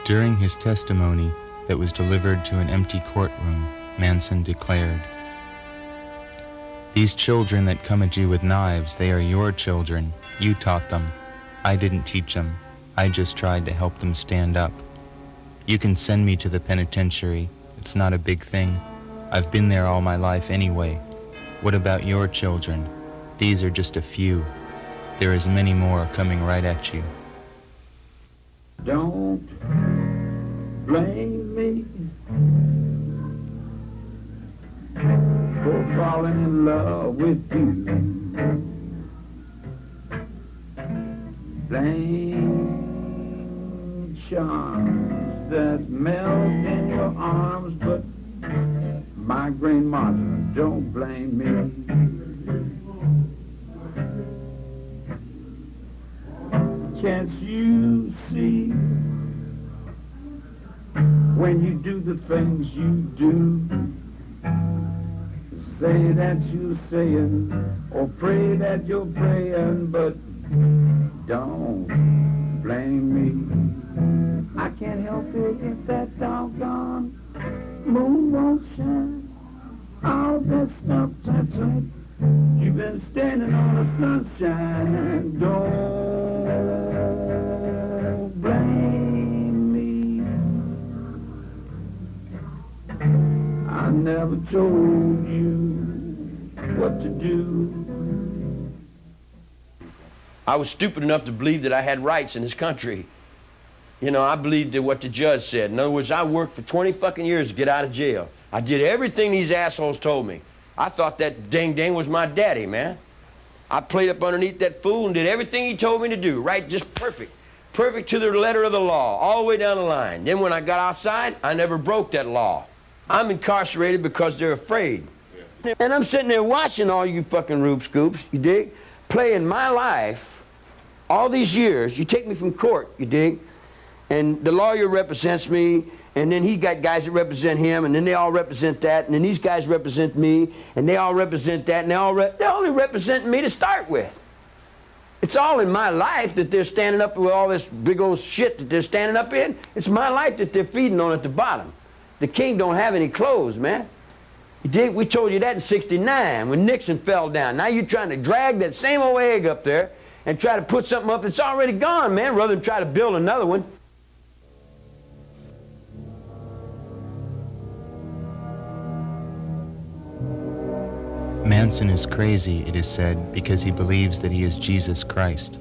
During his testimony that was delivered to an empty courtroom, Manson declared, "These children that come at you with knives, they are your children. You taught them. I didn't teach them. I just tried to help them stand up. You can send me to the penitentiary. It's not a big thing. I've been there all my life anyway. What about your children? These are just a few. There is many more coming right at you." Don't blame me for falling in love with you. Blame charms that melt in your arms, but my grandmother, don't blame me. Can't you see when you do the things you do? Say that you're saying or pray that you're praying, but don't blame me. I can't help it if that doggone moon won't shine. All that stuff, that's right. You've been standing on the sunshine. Don't blame me. I never told you what to do. I was stupid enough to believe that I had rights in this country. You know, I believed in what the judge said. In other words, I worked for 20 fucking years to get out of jail. I did everything these assholes told me. I thought that ding was my daddy, man. I played up underneath that fool and did everything he told me to do, right? Just perfect. Perfect to the letter of the law, all the way down the line. Then when I got outside, I never broke that law. I'm incarcerated because they're afraid. Yeah. And I'm sitting there watching all you fucking Rube Scoops, you dig? Playing my life all these years. You take me from court, you dig? And the lawyer represents me, and then he got guys that represent him, and then they all represent that, and then these guys represent me, and they all represent that, and they're only representing me to start with. It's all in my life that they're standing up with all this big old shit that they're standing up in. It's my life that they're feeding on at the bottom. The king don't have any clothes, man. You dig? We told you that in '69 when Nixon fell down. Now you're trying to drag that same old egg up there and try to put something up that's already gone, man, rather than try to build another one. Manson is crazy, it is said, because he believes that he is Jesus Christ.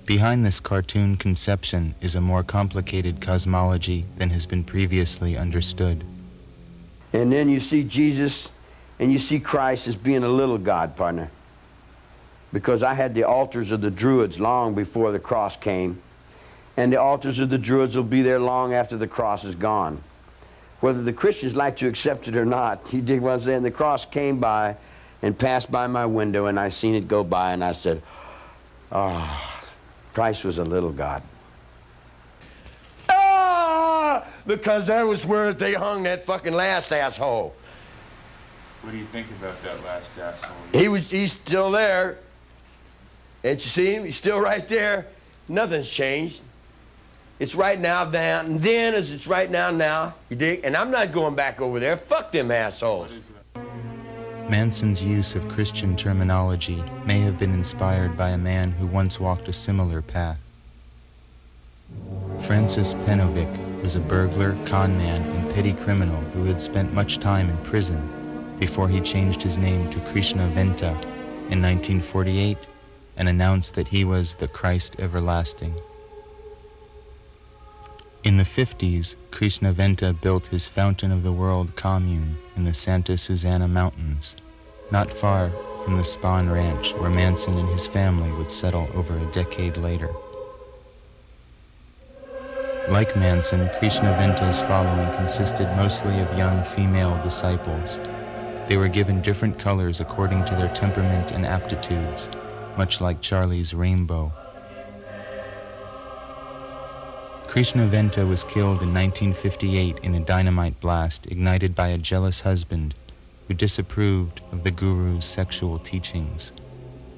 Behind this cartoon conception is a more complicated cosmology than has been previously understood. And then you see Jesus and you see Christ as being a little God, partner. Because I had the altars of the Druids long before the cross came, and the altars of the Druids will be there long after the cross is gone. Whether the Christians like to accept it or not, you dig what I'm saying? The cross came by and passed by my window, and I seen it go by, and I said, oh, Christ was a little God. Ah! Because that was where they hung that fucking last asshole. What do you think about that last asshole? He's still there. And you see him? He's still right there. Nothing's changed. It's right now, down, and then as it's right now, you dig? And I'm not going back over there. Fuck them assholes. Manson's use of Christian terminology may have been inspired by a man who once walked a similar path. Francis Penovic was a burglar, con man, and petty criminal who had spent much time in prison before he changed his name to Krishna Venta in 1948 and announced that he was the Christ everlasting. In the 50s, Krishnaventa built his Fountain of the World commune in the Santa Susana Mountains, not far from the Spahn Ranch where Manson and his family would settle over a decade later. Like Manson, Krishnaventa's following consisted mostly of young female disciples. They were given different colors according to their temperament and aptitudes, much like Charlie's rainbow. Krishnaventa was killed in 1958 in a dynamite blast ignited by a jealous husband who disapproved of the guru's sexual teachings,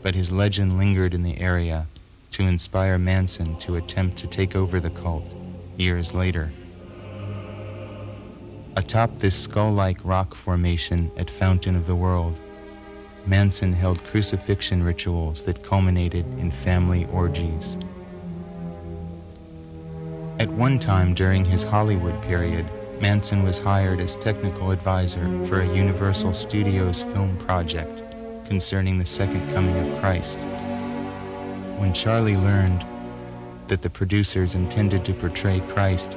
but his legend lingered in the area to inspire Manson to attempt to take over the cult years later. Atop this skull-like rock formation at Fountain of the World, Manson held crucifixion rituals that culminated in family orgies. At one time during his Hollywood period, Manson was hired as technical advisor for a Universal Studios film project concerning the Second Coming of Christ. When Charlie learned that the producers intended to portray Christ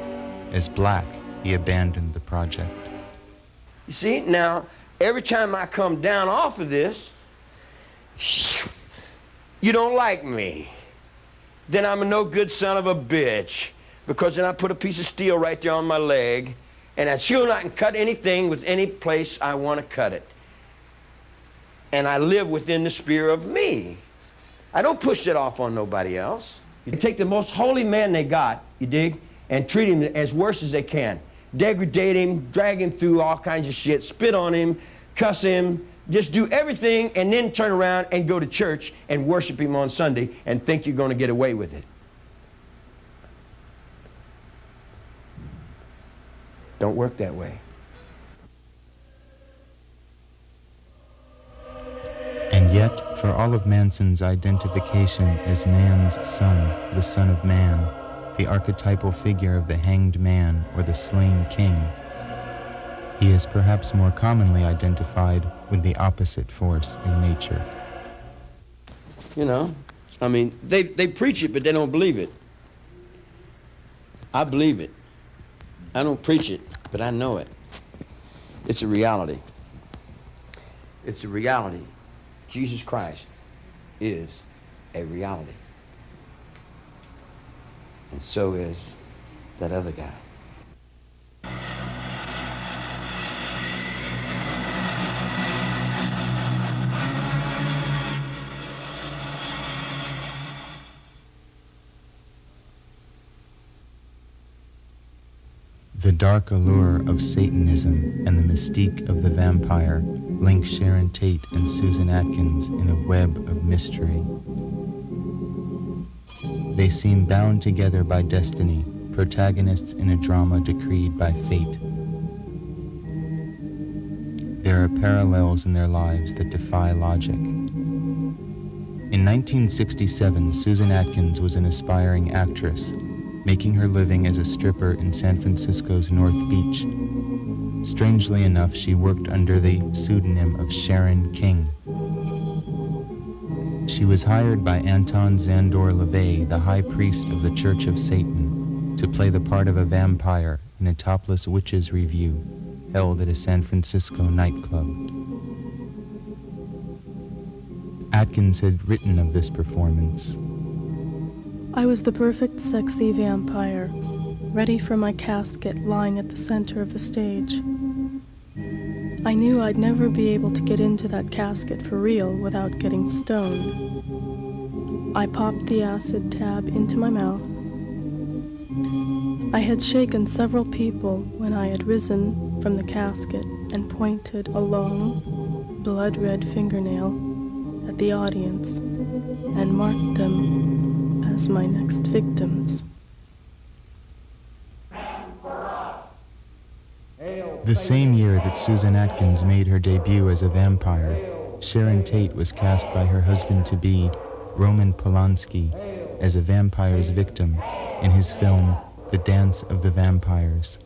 as black, he abandoned the project. You see, now, every time I come down off of this, you don't like me. Then I'm a no good son of a bitch, because then I put a piece of steel right there on my leg, and I sure I can cut anything with any place I want to cut it. And I live within the sphere of me. I don't push it off on nobody else. You take the most holy man they got, you dig, and treat him as worse as they can. Degrade him, drag him through all kinds of shit, spit on him, cuss him, just do everything, and then turn around and go to church and worship him on Sunday and think you're going to get away with it. Don't work that way. And yet, for all of Manson's identification as man's son, the son of man, the archetypal figure of the hanged man or the slain king, he is perhaps more commonly identified with the opposite force in nature. You know, I mean, they preach it, but they don't believe it. I believe it. I don't preach it, but I know it. It's a reality. It's a reality. Jesus Christ is a reality. And so is that other guy. The dark allure of Satanism and the mystique of the vampire link Sharon Tate and Susan Atkins in a web of mystery. They seem bound together by destiny, protagonists in a drama decreed by fate. There are parallels in their lives that defy logic. In 1967, Susan Atkins was an aspiring actress, making her living as a stripper in San Francisco's North Beach. Strangely enough, she worked under the pseudonym of Sharon King. She was hired by Anton Szandor LaVey, the high priest of the Church of Satan, to play the part of a vampire in a topless witches revue held at a San Francisco nightclub. Atkins had written of this performance. I was the perfect sexy vampire, ready for my casket lying at the center of the stage. I knew I'd never be able to get into that casket for real without getting stoned. I popped the acid tab into my mouth. I had shaken several people when I had risen from the casket and pointed a long, blood-red fingernail at the audience and marked them as my next victims. The same year that Susan Atkins made her debut as a vampire, Sharon Tate was cast by her husband-to-be, Roman Polanski, as a vampire's victim in his film The Dance of the Vampires.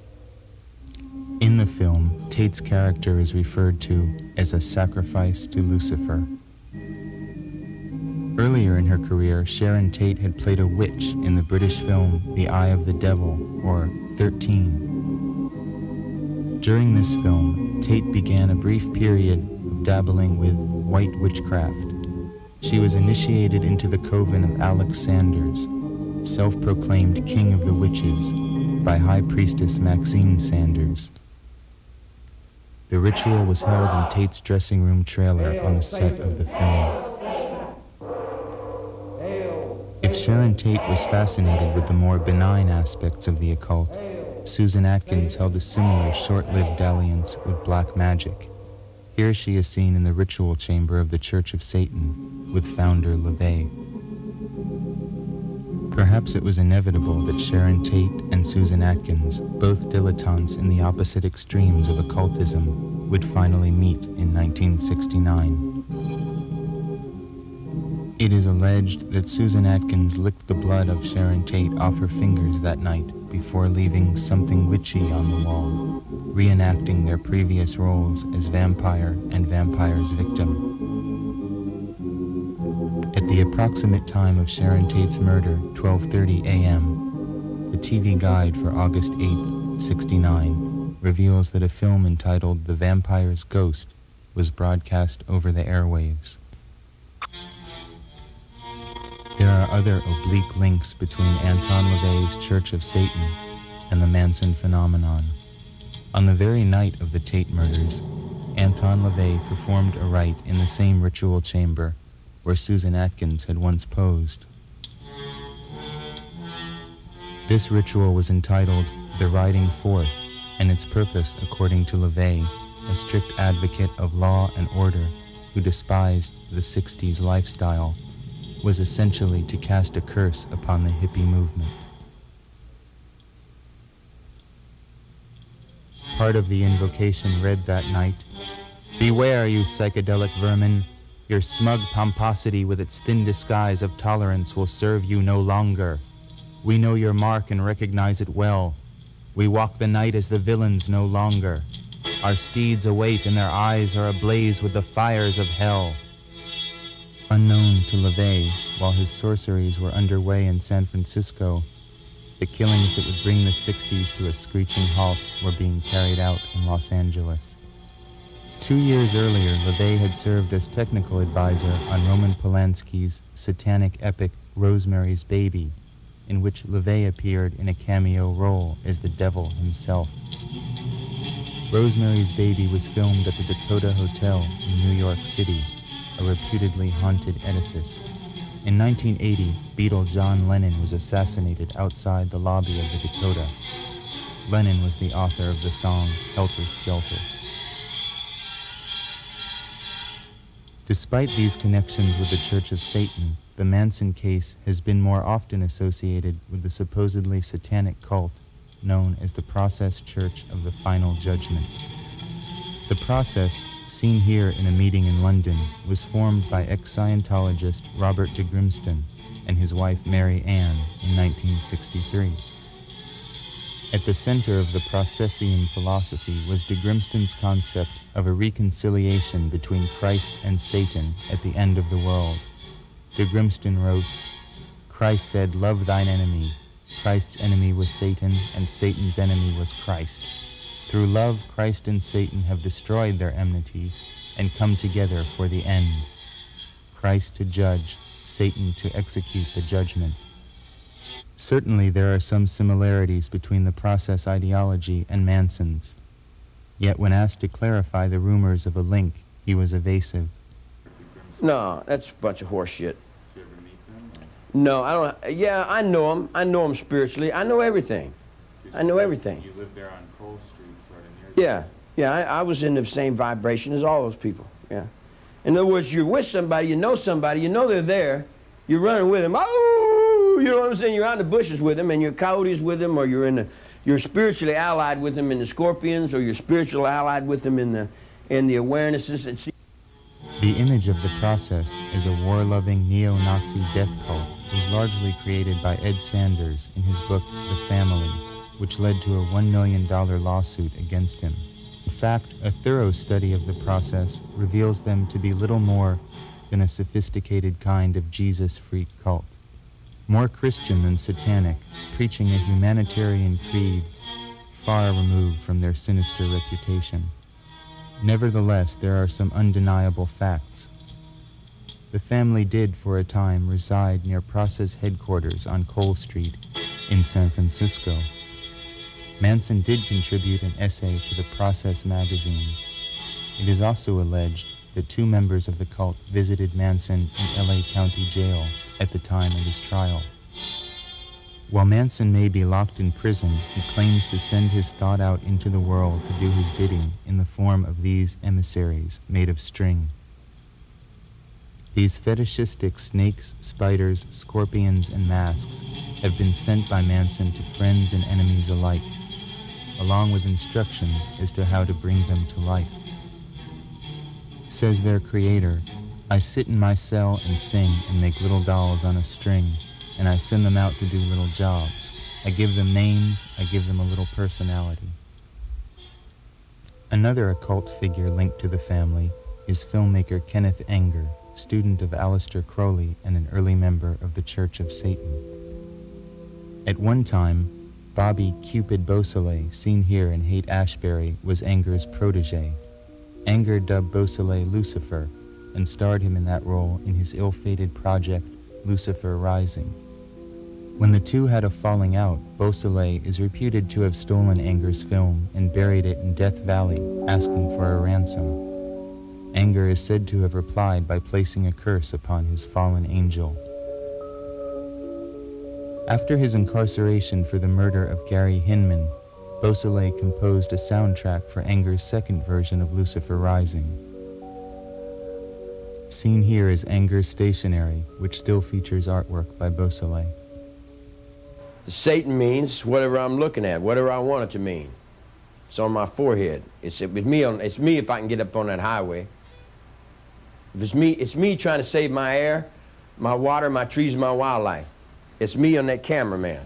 In the film, Tate's character is referred to as a sacrifice to Lucifer. Earlier in her career, Sharon Tate had played a witch in the British film The Eye of the Devil, or 13. During this film, Tate began a brief period of dabbling with white witchcraft. She was initiated into the coven of Alex Sanders, self-proclaimed King of the Witches, by High Priestess Maxine Sanders. The ritual was held in Tate's dressing room trailer on the set of the film. If Sharon Tate was fascinated with the more benign aspects of the occult, Susan Atkins held a similar short-lived dalliance with black magic. Here she is seen in the ritual chamber of the Church of Satan with founder LaVey. Perhaps it was inevitable that Sharon Tate and Susan Atkins, both dilettantes in the opposite extremes of occultism, would finally meet in 1969. It is alleged that Susan Atkins licked the blood of Sharon Tate off her fingers that night before leaving something witchy on the wall, reenacting their previous roles as vampire and vampire's victim. At the approximate time of Sharon Tate's murder, 12:30 a.m., the TV guide for August 8, 69, reveals that a film entitled The Vampire's Ghost was broadcast over the airwaves. There are other oblique links between Anton LaVey's Church of Satan and the Manson phenomenon. On the very night of the Tate murders, Anton LaVey performed a rite in the same ritual chamber where Susan Atkins had once posed. This ritual was entitled The Riding Forth, and its purpose, according to LaVey, a strict advocate of law and order who despised the 60s lifestyle, was essentially to cast a curse upon the hippie movement. Part of the invocation read that night, "Beware, you psychedelic vermin. Your smug pomposity with its thin disguise of tolerance will serve you no longer. We know your mark and recognize it well. We walk the night as the villains no longer. Our steeds await and their eyes are ablaze with the fires of hell." Unknown to LaVey, while his sorceries were underway in San Francisco, the killings that would bring the 60s to a screeching halt were being carried out in Los Angeles. 2 years earlier, LaVey had served as technical advisor on Roman Polanski's satanic epic Rosemary's Baby, in which LaVey appeared in a cameo role as the devil himself. Rosemary's Baby was filmed at the Dakota Hotel in New York City, a reputedly haunted edifice. In 1980, Beatle John Lennon was assassinated outside the lobby of the Dakota. Lennon was the author of the song Helter Skelter. Despite these connections with the Church of Satan, the Manson case has been more often associated with the supposedly satanic cult known as the Process Church of the Final Judgment. The Process, seen here in a meeting in London, was formed by ex-Scientologist Robert de Grimston and his wife Mary Ann in 1963. At the center of the Processian philosophy was de Grimston's concept of a reconciliation between Christ and Satan at the end of the world. De Grimston wrote, "Christ said, 'Love thine enemy.' Christ's enemy was Satan, and Satan's enemy was Christ. Through love, Christ and Satan have destroyed their enmity and come together for the end. Christ to judge, Satan to execute the judgment." Certainly there are some similarities between the Process ideology and Manson's. Yet when asked to clarify the rumors of a link, he was evasive. No, that's a bunch of horse shit. No, I don't. Yeah, I know him. I know him spiritually. I know everything. I know everything. You lived there on Cole Street, sort of near. Yeah, I was in the same vibration as all those people. Yeah. In other words, you're with somebody, you know they're there, you're running with them. Oh, you know what I'm saying? You're out in the bushes with them, and you're coyotes with them, or you're spiritually allied with them in the scorpions, or you're spiritually allied with them in the awarenesses. The image of the Process as a war-loving neo-Nazi death cult was largely created by Ed Sanders in his book The Family, which led to a $1 million lawsuit against him. In fact, a thorough study of the Process reveals them to be little more than a sophisticated kind of Jesus freak cult. More Christian than satanic, preaching a humanitarian creed far removed from their sinister reputation. Nevertheless, there are some undeniable facts. The family did, for a time, reside near Process headquarters on Cole Street in San Francisco. Manson did contribute an essay to the Process magazine. It is also alleged that 2 members of the cult visited Manson in LA County Jail at the time of his trial. While Manson may be locked in prison, he claims to send his thought out into the world to do his bidding in the form of these emissaries made of string. These fetishistic snakes, spiders, scorpions, and masks have been sent by Manson to friends and enemies alike, along with instructions as to how to bring them to life. Says their creator, "I sit in my cell and sing and make little dolls on a string, and I send them out to do little jobs. I give them names, I give them a little personality." Another occult figure linked to the family is filmmaker Kenneth Anger, student of Aleister Crowley and an early member of the Church of Satan. At one time, Bobby Cupid Beausoleil, seen here in Haight-Ashbury, was Anger's protege. Anger dubbed Beausoleil Lucifer and starred him in that role in his ill-fated project, Lucifer Rising. When the two had a falling out, Beausoleil is reputed to have stolen Anger's film and buried it in Death Valley, asking for a ransom. Anger is said to have replied by placing a curse upon his fallen angel. After his incarceration for the murder of Gary Hinman, Beausoleil composed a soundtrack for Anger's second version of Lucifer Rising. Seen here is Anger's stationery, which still features artwork by Beausoleil. Satan means whatever I'm looking at, whatever I want it to mean. It's on my forehead. It's me if I can get up on that highway. If it's me trying to save my air, my water, my trees, my wildlife. It's me on that cameraman.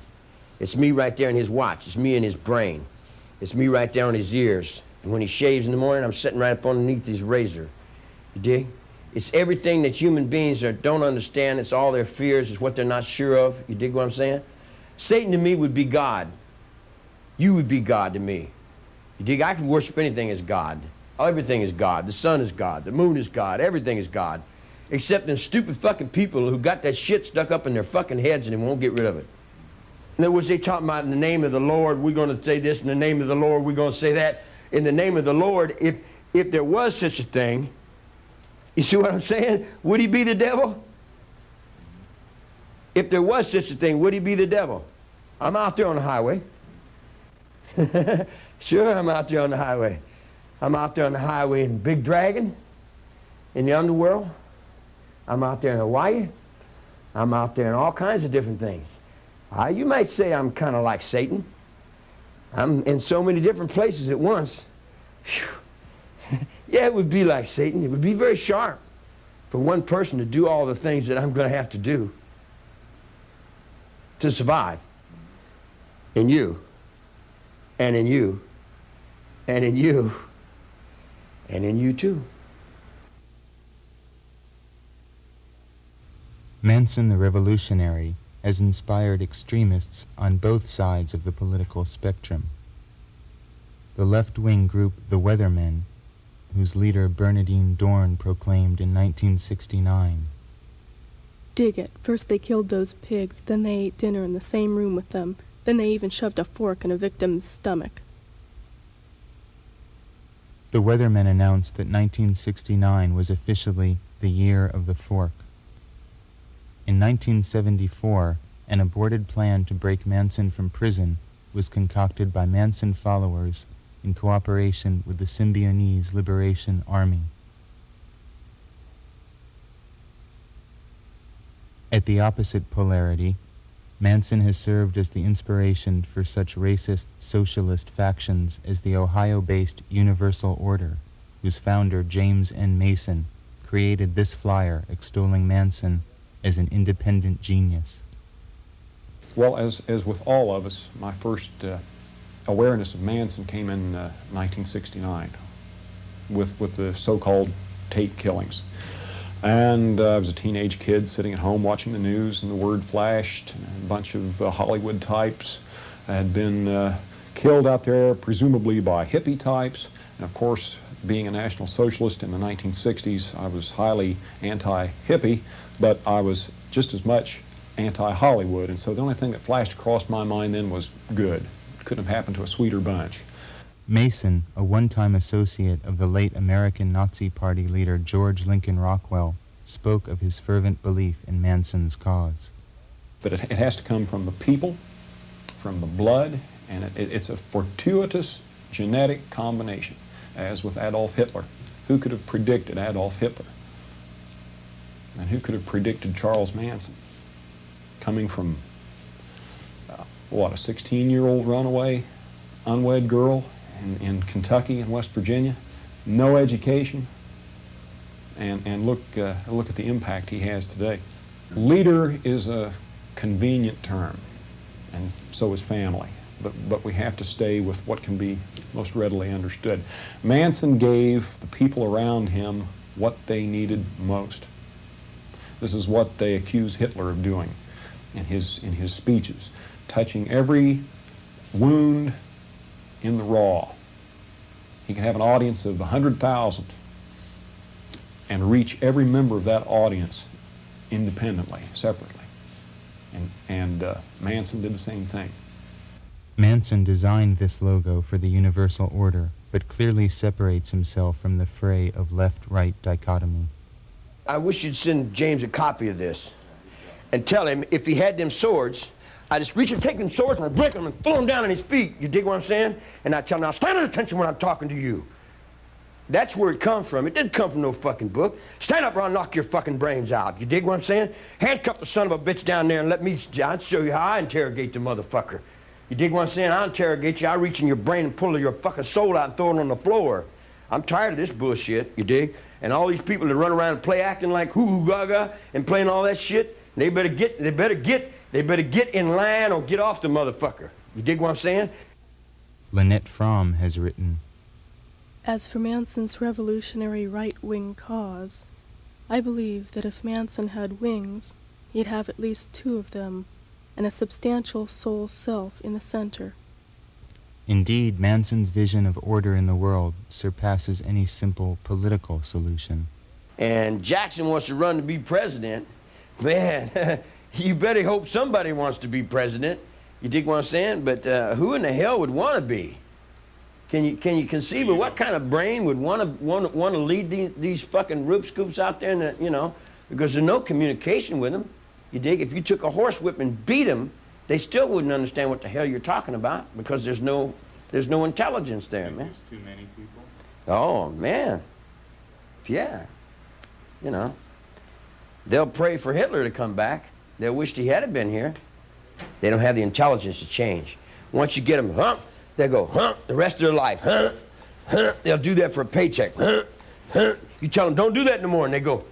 It's me right there in his watch. It's me in his brain. It's me right there on his ears. And when he shaves in the morning, I'm sitting right up underneath his razor. You dig? It's everything that human beings don't understand. It's all their fears. It's what they're not sure of. You dig what I'm saying? Satan to me would be God. You would be God to me. You dig? I could worship anything as God. Everything is God. The sun is God. The moon is God. Everything is God. Except them stupid fucking people who got that shit stuck up in their fucking heads and they won't get rid of it. In other words, they talk about in the name of the Lord, we're going to say this. In the name of the Lord, we're going to say that. In the name of the Lord, if there was such a thing, you see what I'm saying? Would he be the devil? If there was such a thing, would he be the devil? I'm out there on the highway. Sure, I'm out there on the highway. I'm out there on the highway in Big Dragon, in the underworld. I'm out there in Hawaii. I'm out there in all kinds of different things. You might say I'm kind of like Satan. I'm in so many different places at once. Yeah, it would be like Satan. It would be very sharp for one person to do all the things that I'm going to have to do to survive. In you, and in you, and in you, and in you too. Manson the Revolutionary has inspired extremists on both sides of the political spectrum. The left-wing group The Weathermen, whose leader Bernadine Dorn proclaimed in 1969. Dig it. First they killed those pigs, then they ate dinner in the same room with them, then they even shoved a fork in a victim's stomach. The Weathermen announced that 1969 was officially the year of the fork. In 1974, an aborted plan to break Manson from prison was concocted by Manson followers in cooperation with the Symbionese Liberation Army. At the opposite polarity, Manson has served as the inspiration for such racist socialist factions as the Ohio-based Universal Order, whose founder, James N. Mason, created this flyer extolling Manson as an independent genius. Well, as with all of us, my first awareness of Manson came in 1969 with the so-called Tate killings. And I was a teenage kid sitting at home watching the news, and the word flashed. A bunch of Hollywood types had been killed out there, presumably by hippie types. And of course, being a National Socialist in the 1960s, I was highly anti-hippie, but I was just as much anti-Hollywood. And so the only thing that flashed across my mind then was good. It couldn't have happened to a sweeter bunch. Mason, a one-time associate of the late American Nazi Party leader George Lincoln Rockwell, spoke of his fervent belief in Manson's cause. But it has to come from the people, from the blood, and it's a fortuitous genetic combination, as with Adolf Hitler. Who could have predicted Adolf Hitler? And who could have predicted Charles Manson? Coming from, what, a 16-year-old runaway, unwed girl in Kentucky and West Virginia, no education, and look at the impact he has today. Leader is a convenient term, and so is family, but we have to stay with what can be most readily understood. Manson gave the people around him what they needed most. This is what they accuse Hitler of doing in his speeches, touching every wound in the raw. He can have an audience of 100,000 and reach every member of that audience independently, separately. And Manson did the same thing. Manson designed this logo for the Universal Order, but clearly separates himself from the fray of left-right dichotomy. I wish you'd send James a copy of this and tell him if he had them swords, I just reach and take them swords and I break them and throw them down on his feet. You dig what I'm saying? And I tell him, now stand at attention when I'm talking to you. That's where it comes from. It didn't come from no fucking book. Stand up or I'll knock your fucking brains out. You dig what I'm saying? Handcuff the son of a bitch down there and let me, I'll show you how I interrogate the motherfucker. You dig what I'm saying? I'll interrogate you. I'll reach in your brain and pull your fucking soul out and throw it on the floor. I'm tired of this bullshit, you dig? And all these people that run around and play acting like hoo-hoo gaga and playing all that shit, they better get in line or get off the motherfucker. You dig what I'm saying? Lynette Fromm has written, As for Manson's revolutionary right-wing cause, I believe that if Manson had wings, he'd have at least two of them, and a substantial soul self in the center. Indeed, Manson's vision of order in the world surpasses any simple political solution. And Jackson wants to run to be president. Man, you better hope somebody wants to be president. You dig what I'm saying? But who in the hell would want to be? Can you conceive of what kind of brain would want to lead these fucking Rube Scoops out there? And you know, because there's no communication with them. You dig? If you took a horsewhip and beat them, they still wouldn't understand what the hell you're talking about because there's no intelligence there, man. There's too many people. Oh man, yeah. You know, they'll pray for Hitler to come back. They'll wish he hadn't been here. They don't have the intelligence to change. Once you get them, they'll go, the rest of their life, They'll do that for a paycheck, You tell them, don't do that no more, and they go,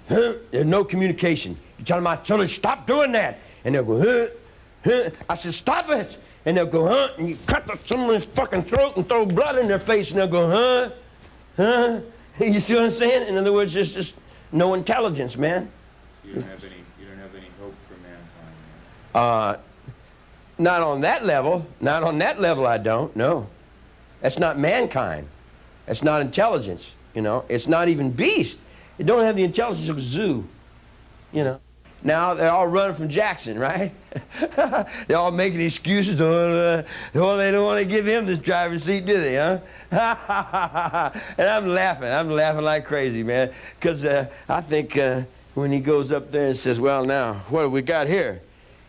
There's no communication. You tell them, I tell them, stop doing that. And they'll go, I said, stop it. And they'll go, and you cut someone's fucking throat and throw blood in their face, and they'll go, You see what I'm saying? In other words, there's just no intelligence, man. You don't have any hope for mankind. Not on that level. Not on that level, I don't, no. That's not mankind. That's not intelligence, you know. It's not even beast. It don't have the intelligence of a zoo, you know. Now they're all running from Jackson, right? They're all making excuses. Oh, they don't want to give him this driver's seat, do they, huh? And I'm laughing like crazy, man, because I think when he goes up there and says, well, now, what have we got here?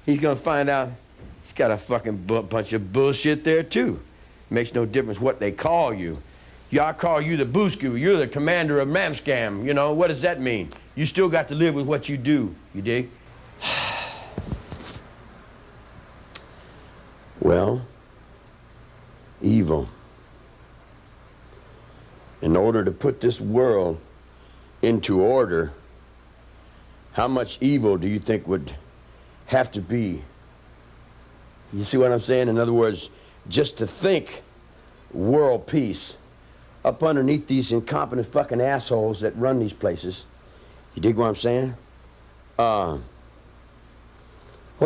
He's going to find out he's got a fucking bunch of bullshit there, too. Makes no difference what they call you. I call you the Boosku. You're the commander of Mamscam. You know, what does that mean? You still got to live with what you do. You dig? Well, evil. In order to put this world into order, how much evil do you think would have to be? You see what I'm saying? In other words, just to think world peace up underneath these incompetent fucking assholes that run these places, You dig what I'm saying? What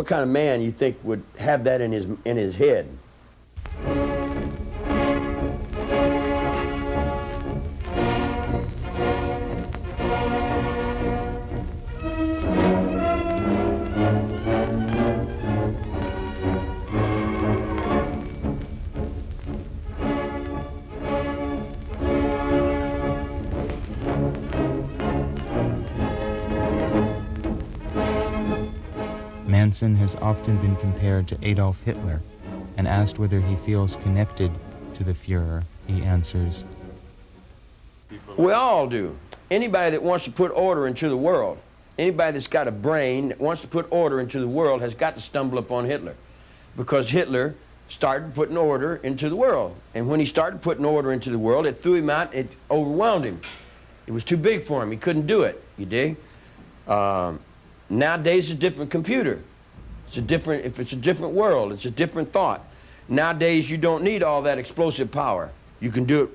kind of man you think would have that in his head? Manson has often been compared to Adolf Hitler, and asked whether he feels connected to the Führer, he answers, We all do. Anybody that wants to put order into the world, anybody that's got a brain that wants to put order into the world has got to stumble upon Hitler, because Hitler started putting order into the world. And when he started putting order into the world, it threw him out, it overwhelmed him. It was too big for him. He couldn't do it, you dig? Nowadays, it's a different computer. It's a different, if it's a different world, it's a different thought. Nowadays, you don't need all that explosive power. You can do it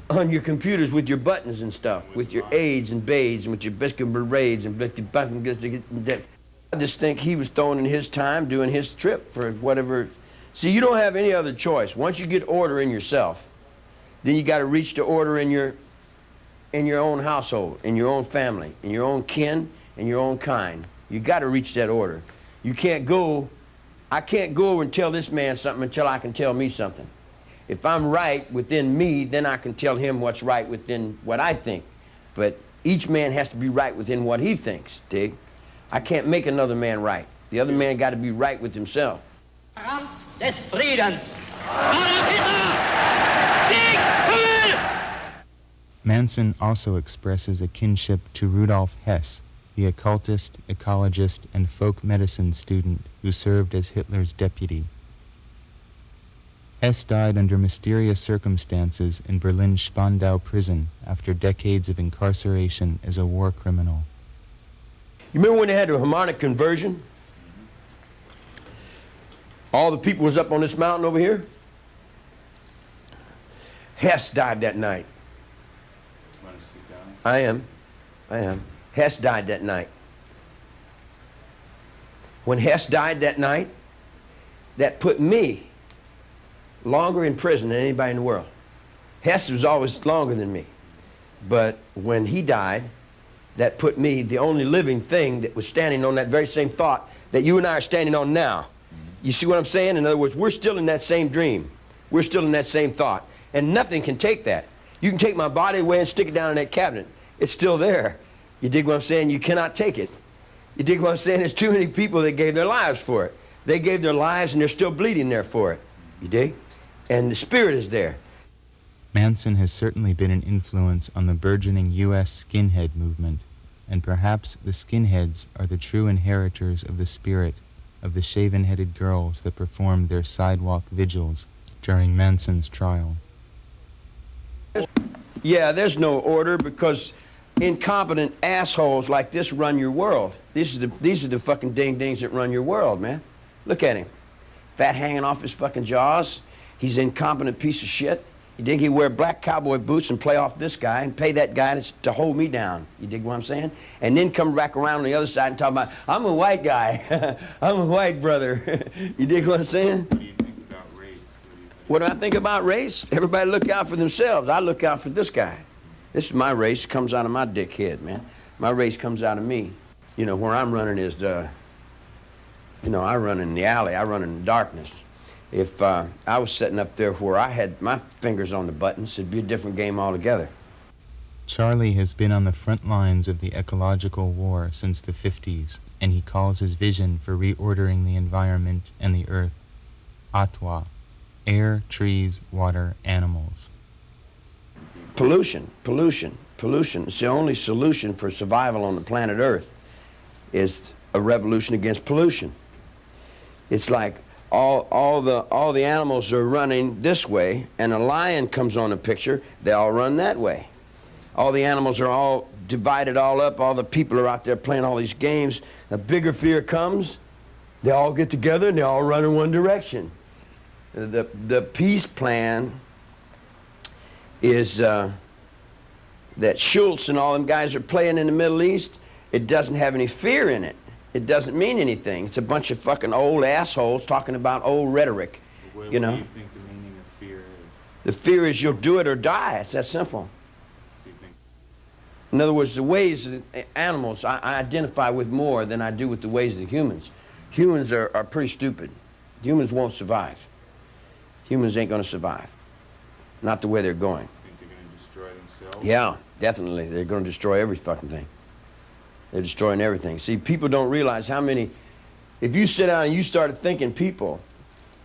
on your computers with your buttons and stuff, with your aids and baids, and with your biscuit berets and biscuit buttons. I just think he was throwing in his time doing his trip for whatever. See, you don't have any other choice. Once you get order in yourself, then you got to reach to order in your own household, in your own family, in your own kin, in your own kind. You got to reach that order. You can't go, I can't go and tell this man something until I can tell me something. If I'm right within me, then I can tell him what's right within what I think. But each man has to be right within what he thinks, dig? I can't make another man right. The other man got to be right with himself. Des Friedens. Manson also expresses a kinship to Rudolf Hess, the occultist, ecologist, and folk medicine student who served as Hitler's deputy. Hess died under mysterious circumstances in Berlin's Spandau prison after decades of incarceration as a war criminal. You remember when they had the harmonic conversion? All the people was up on this mountain over here. Hess died that night. I am. Hess died that night. When Hess died that night, that put me longer in prison than anybody in the world. Hess was always longer than me. But when he died, that put me, the only living thing that was standing on that very same thought that you and I are standing on now. You see what I'm saying? In other words, we're still in that same dream. We're still in that same thought. And nothing can take that. You can take my body away and stick it down in that cabinet. It's still there. You dig what I'm saying? You cannot take it. You dig what I'm saying? There's too many people that gave their lives for it. They gave their lives and they're still bleeding there for it. You dig? And the spirit is there. Manson has certainly been an influence on the burgeoning U.S. skinhead movement, and perhaps the skinheads are the true inheritors of the spirit of the shaven-headed girls that performed their sidewalk vigils during Manson's trial. Yeah, there's no order because incompetent assholes like this run your world. These are the fucking ding-dings that run your world, man. Look at him. Fat hanging off his fucking jaws. He's an incompetent piece of shit. You dig? He wear black cowboy boots and play off this guy and pay that guy to hold me down. You dig what I'm saying? And then come back around on the other side and talk about, I'm a white guy. I'm a white brother. You dig what I'm saying? What do you think about race? What do I think about race? Everybody look out for themselves. I look out for this guy. This is my race. Comes out of my dick head, man. My race comes out of me. You know, where I'm running is you know, I run in the alley. I run in the darkness. If I was sitting up there where I had my fingers on the buttons, it'd be a different game altogether. Charlie has been on the front lines of the ecological war since the 50s, and he calls his vision for reordering the environment and the earth Atwa, air, trees, water, animals. Pollution, pollution, pollution. It's the only solution for survival on the planet Earth is a revolution against pollution. It's like all the animals are running this way, and a lion comes on the picture, they all run that way. All the animals are all divided all up, all the people are out there playing all these games. A bigger fear comes, they all get together and they all run in one direction. The peace plan is that Schultz and all them guys are playing in the Middle East, it doesn't have any fear in it. It doesn't mean anything. It's a bunch of fucking old assholes talking about old rhetoric. What you know? do you think the meaning of fear is? The fear is you'll do it or die. It's that simple. Do you think? In other words, the ways of the animals I identify with more than I do with the ways of the humans. Humans are pretty stupid. Humans won't survive. Humans ain't going to survive. Not the way they're going. Think they're going to destroy themselves? Yeah, definitely. They're going to destroy every fucking thing. They're destroying everything. See, people don't realize how many... If you sit down and you started thinking people,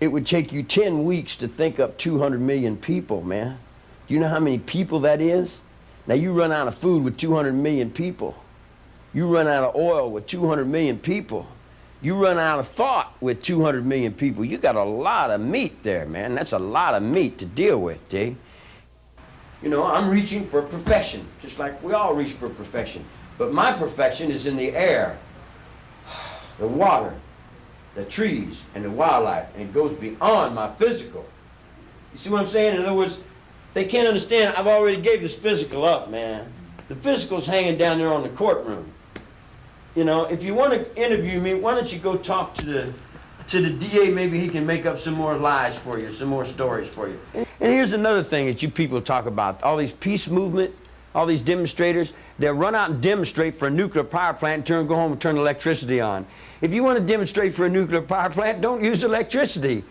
it would take you 10 weeks to think up 200 million people, man. Do you know how many people that is? Now, you run out of food with 200 million people. You run out of oil with 200 million people. You run out of thought with 200 million people. You got a lot of meat there, man. That's a lot of meat to deal with, Dave. You know, I'm reaching for perfection, just like we all reach for perfection. But my perfection is in the air, the water, the trees, and the wildlife, and it goes beyond my physical. You see what I'm saying? In other words, they can't understand, I've already gave this physical up, man. The physical's hanging down there on the courtroom. You know, if you want to interview me, why don't you go talk to the DA, maybe he can make up some more lies for you, some more stories for you. And here's another thing that you people talk about, all these peace movement, all these demonstrators, they'll run out and demonstrate for a nuclear power plant and go home and turn electricity on. If you want to demonstrate for a nuclear power plant, don't use electricity.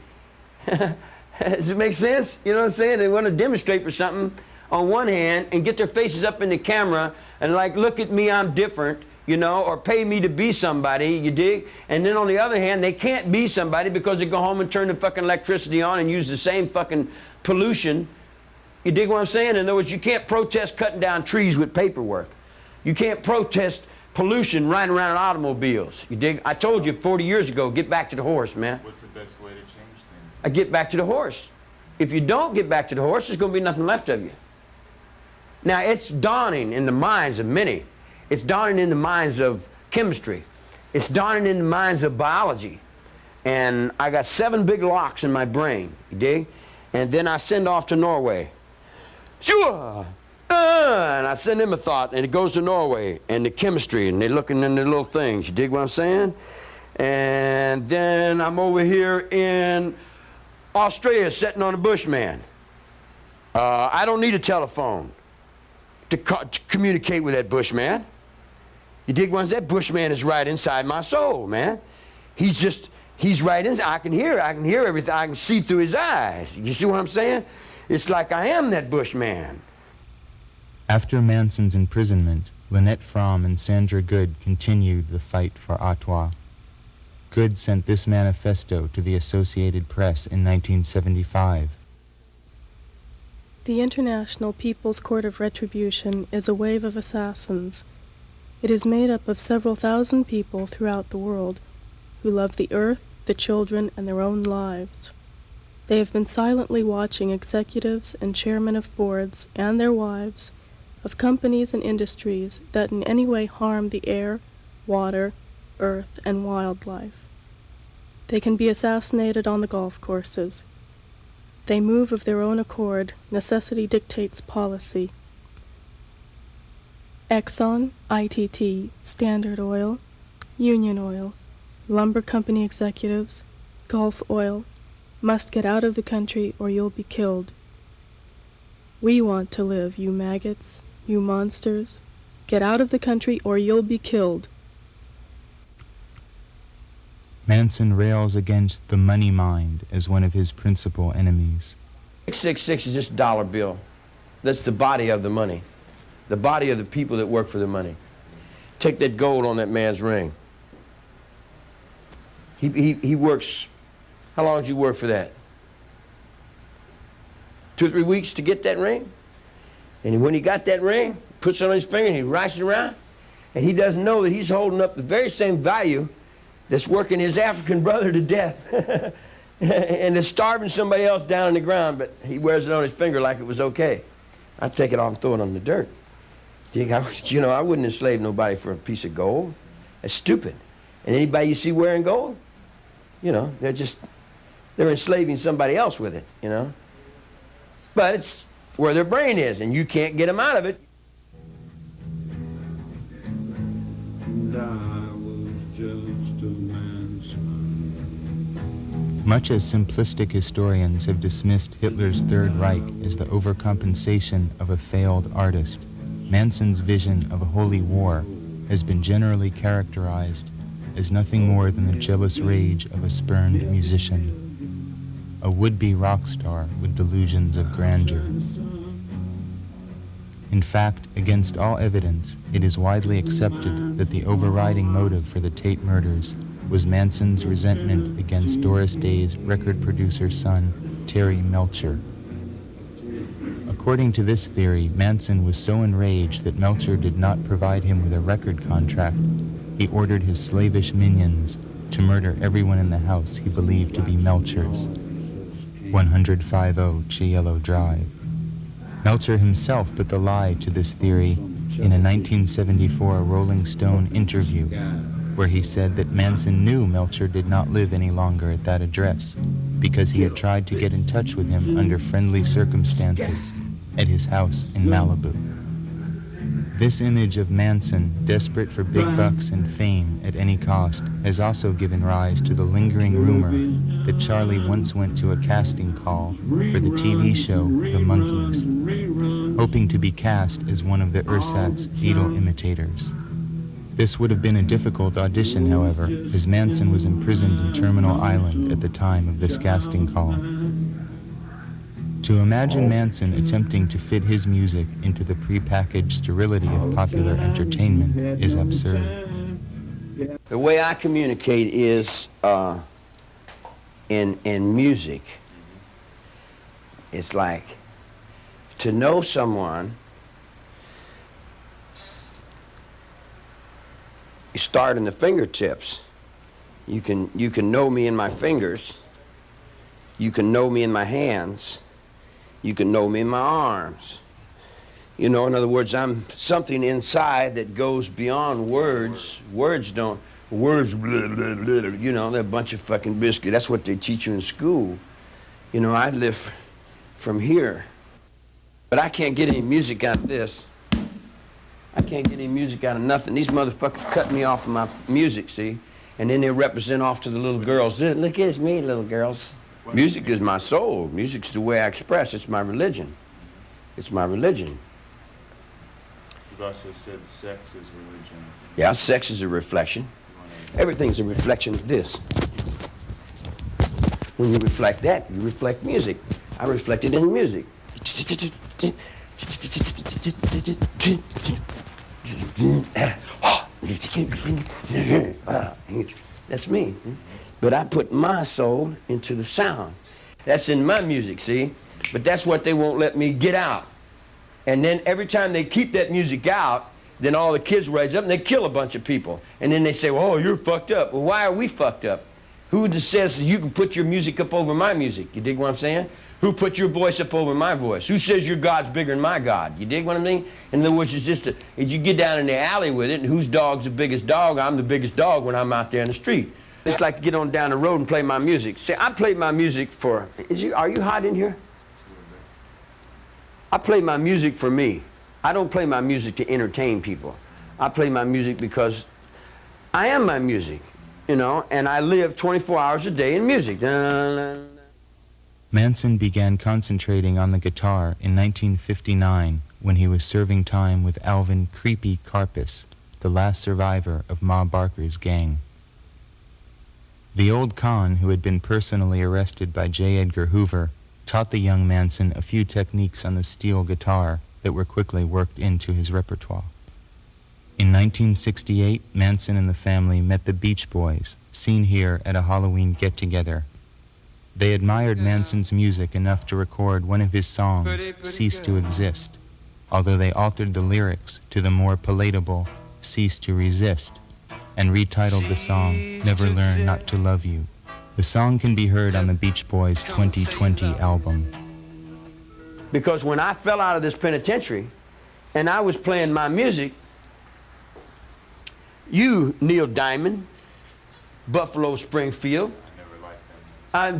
Does it make sense? You know what I'm saying? They want to demonstrate for something on one hand and get their faces up in the camera and like, look at me, I'm different, you know, or pay me to be somebody, you dig? And then on the other hand, they can't be somebody because they go home and turn the fucking electricity on and use the same fucking pollution. You dig what I'm saying? In other words, you can't protest cutting down trees with paperwork. You can't protest pollution riding around in automobiles. You dig? I told you 40 years ago, get back to the horse, man. What's the best way to change things? I get back to the horse. If you don't get back to the horse, there's going to be nothing left of you. Now, it's dawning in the minds of many. It's dawning in the minds of chemistry. It's dawning in the minds of biology. And I got 7 big locks in my brain, you dig? And then I send off to Norway. Sure! And I send them a thought, and it goes to Norway, and the chemistry, and they're looking in the little things. You dig what I'm saying? And then I'm over here in Australia sitting on a bushman. I don't need a telephone to communicate with that bushman. You dig what I'm saying? That bushman is right inside my soul, man. He's right inside. I can hear everything. I can see through his eyes. You see what I'm saying? It's like I am that bushman. After Manson's imprisonment, Lynette Fromm and Sandra Good continued the fight for Ottawa. Good sent this manifesto to the Associated Press in 1975. The International People's Court of Retribution is a wave of assassins. It is made up of several thousand people throughout the world who love the earth, the children, and their own lives. They have been silently watching executives and chairmen of boards and their wives of companies and industries that in any way harm the air, water, earth, and wildlife. They can be assassinated on the golf courses. They move of their own accord. Necessity dictates policy. Exxon, ITT, Standard Oil, Union Oil, lumber company executives, Gulf Oil, must get out of the country or you'll be killed. We want to live, you maggots, you monsters. Get out of the country or you'll be killed. Manson rails against the money mind as one of his principal enemies. 666 is just a dollar bill. That's the body of the money. The body of the people that work for the money. Take that gold on that man's ring. He works. How long did you work for that? 2 or 3 weeks to get that ring? And when he got that ring, puts it on his finger and he writes it around, and he doesn't know that he's holding up the very same value that's working his African brother to death and is starving somebody else down on the ground, but he wears it on his finger like it was okay. I'd take it off and throw it on the dirt. You know, I wouldn't enslave nobody for a piece of gold. That's stupid. And anybody you see wearing gold, you know, they're enslaving somebody else with it, you know. But it's where their brain is, and you can't get them out of it. Much as simplistic historians have dismissed Hitler's Third Reich as the overcompensation of a failed artist, Manson's vision of a holy war has been generally characterized as nothing more than the jealous rage of a spurned musician, a would-be rock star with delusions of grandeur. In fact, against all evidence, it is widely accepted that the overriding motive for the Tate murders was Manson's resentment against Doris Day's record producer's son, Terry Melcher. According to this theory, Manson was so enraged that Melcher did not provide him with a record contract, he ordered his slavish minions to murder everyone in the house he believed to be Melcher's. 150 Cielo Drive. Melcher himself put the lie to this theory in a 1974 Rolling Stone interview, where he said that Manson knew Melcher did not live any longer at that address because he had tried to get in touch with him under friendly circumstances at his house in Malibu. This image of Manson, desperate for big bucks and fame at any cost, has also given rise to the lingering rumor that Charlie once went to a casting call for the TV show The Monkees, hoping to be cast as one of the ersatz Beatle imitators. This would have been a difficult audition, however, as Manson was imprisoned in Terminal Island at the time of this casting call. To imagine Manson attempting to fit his music into the prepackaged sterility of popular entertainment is absurd. The way I communicate is in music. It's like to know someone, you start in the fingertips. You can know me in my fingers. You can know me in my hands. You can know me in my arms. You know, in other words, I'm something inside that goes beyond words. Words, blah, blah, blah, you know, they're a bunch of fucking biscuit. That's what they teach you in school. You know, I live from here. But I can't get any music out of this. I can't get any music out of nothing. These motherfuckers cut me off of my music, see? And then they represent off to the little girls. Look at me, little girls. Music is my soul. Music's the way I express. It's my religion. It's my religion. You've also said sex is religion. Yeah, sex is a reflection. Everything's a reflection of this. When you reflect that, you reflect music. I reflect it in music. That's me. But I put my soul into the sound. That's in my music, see? But that's what they won't let me get out. And then every time they keep that music out, then all the kids rise up and they kill a bunch of people. And then they say, well, oh, you're fucked up. Well, why are we fucked up? Who just says you can put your music up over my music? You dig what I'm saying? Who put your voice up over my voice? Who says your God's bigger than my God? You dig what I mean? In other words, it's just as you get down in the alley with it, and whose dog's the biggest dog? I'm the biggest dog when I'm out there in the street. It's like to get on down the road and play my music. See, I play my music for, are you hot in here? I play my music for me. I don't play my music to entertain people. I play my music because I am my music, you know, and I live 24 hours a day in music. Manson began concentrating on the guitar in 1959 when he was serving time with Alvin Creepy Karpis, the last survivor of Ma Barker's gang. The old con, who had been personally arrested by J. Edgar Hoover, taught the young Manson a few techniques on the steel guitar that were quickly worked into his repertoire. In 1968, Manson and the family met the Beach Boys, seen here at a Halloween get-together. They admired Manson's music enough to record one of his songs, Cease to Exist, although they altered the lyrics to the more palatable Cease to Resist, and retitled the song Never Learn Not to Love You. The song can be heard on the Beach Boys' 2020 album. Because when I fell out of this penitentiary and I was playing my music, you, Neil Diamond, Buffalo Springfield,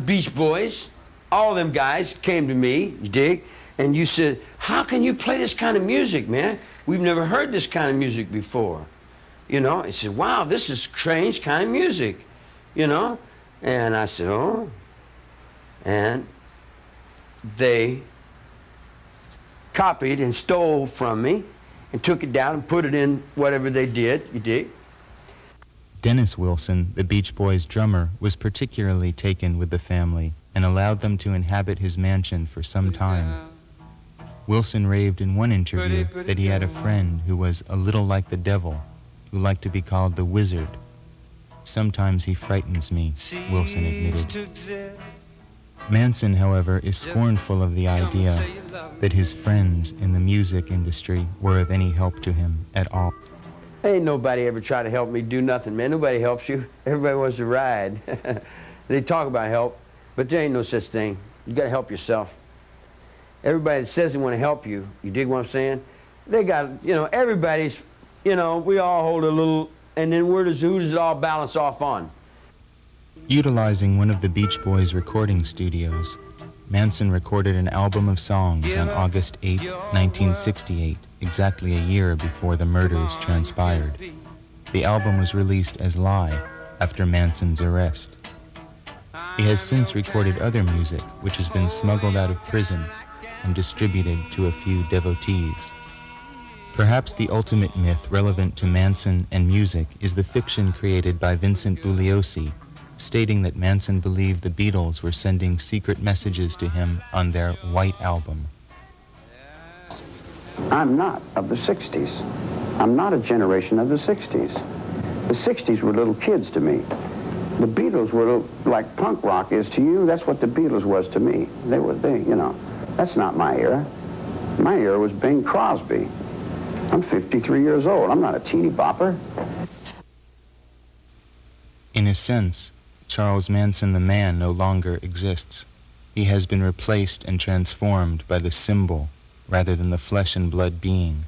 Beach Boys, all them guys came to me, you dig, and you said, how can you play this kind of music, man? We've never heard this kind of music before. You know, he said, wow, this is strange kind of music, you know? And I said, oh, And they copied and stole from me and took it down and put it in whatever they did, you dig? Dennis Wilson, the Beach Boys drummer, was particularly taken with the family and allowed them to inhabit his mansion for some time. Wilson raved in one interview that he had a friend who was a little like the devil, who liked to be called the wizard. Sometimes he frightens me, Wilson admitted. Manson, however, is scornful of the idea that his friends in the music industry were of any help to him at all. Ain't nobody ever tried to help me do nothing, man. Nobody helps you. Everybody wants to ride. They talk about help, but there ain't no such thing. You gotta help yourself. Everybody that says they want to help you, you dig what I'm saying? They got, you know, everybody's, you know, we all hold a little, and then who does it all balance off on? Utilizing one of the Beach Boys' recording studios, Manson recorded an album of songs on August 8, 1968, exactly a year before the murders transpired. The album was released as Lie after Manson's arrest. He has since recorded other music which has been smuggled out of prison and distributed to a few devotees. Perhaps the ultimate myth relevant to Manson and music is the fiction created by Vincent Bugliosi, stating that Manson believed the Beatles were sending secret messages to him on their White Album. I'm not of the 60s. I'm not a generation of the 60s. The 60s were little kids to me. The Beatles were like punk rock is to you. That's what the Beatles was to me. They, you know, that's not my era. My era was Bing Crosby. I'm 53 years old. I'm not a teeny bopper. In a sense, Charles Manson the man no longer exists. He has been replaced and transformed by the symbol rather than the flesh and blood being.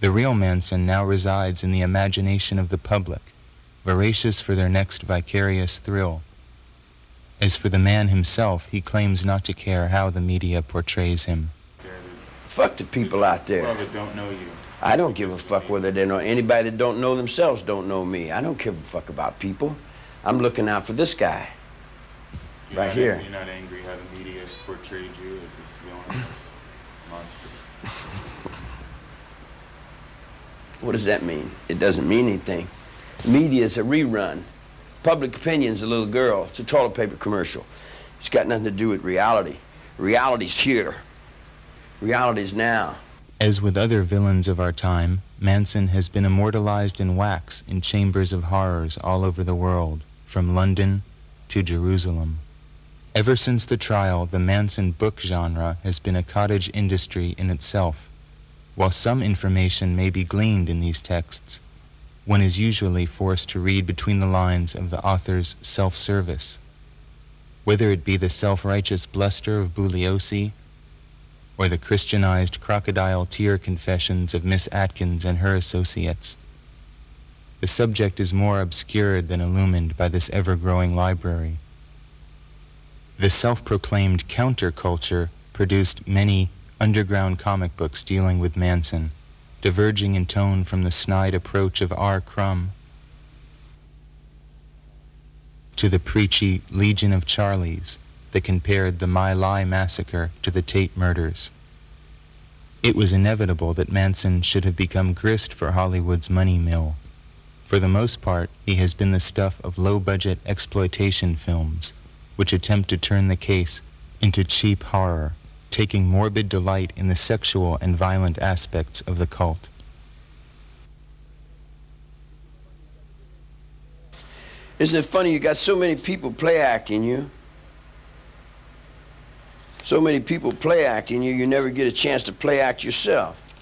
The real Manson now resides in the imagination of the public, voracious for their next vicarious thrill. As for the man himself, he claims not to care how the media portrays him. Fuck the people out there. Well, that don't know you. I don't give a fuck whether they know anybody that don't know themselves don't know me. I don't give a fuck about people. I'm looking out for this guy. Right here. You're not angry how the media has portrayed you as this villainous monster. What does that mean? It doesn't mean anything. Media is a rerun. Public opinion's a little girl. It's a toilet paper commercial. It's got nothing to do with reality. Reality's here. Reality's now. As with other villains of our time, Manson has been immortalized in wax in chambers of horrors all over the world, from London to Jerusalem. Ever since the trial, the Manson book genre has been a cottage industry in itself. While some information may be gleaned in these texts, one is usually forced to read between the lines of the author's self-service. Whether it be the self-righteous bluster of Bugliosi, or the Christianized crocodile tear confessions of Miss Atkins and her associates, the subject is more obscured than illumined by this ever-growing library. The self-proclaimed counterculture produced many underground comic books dealing with Manson, diverging in tone from the snide approach of R. Crumb to the preachy Legion of Charlies that compared the My Lai massacre to the Tate murders. It was inevitable that Manson should have become grist for Hollywood's money mill. For the most part, he has been the stuff of low-budget exploitation films, which attempt to turn the case into cheap horror, taking morbid delight in the sexual and violent aspects of the cult. Isn't it funny you got so many people play acting you? So many people play acting you, you never get a chance to play act yourself.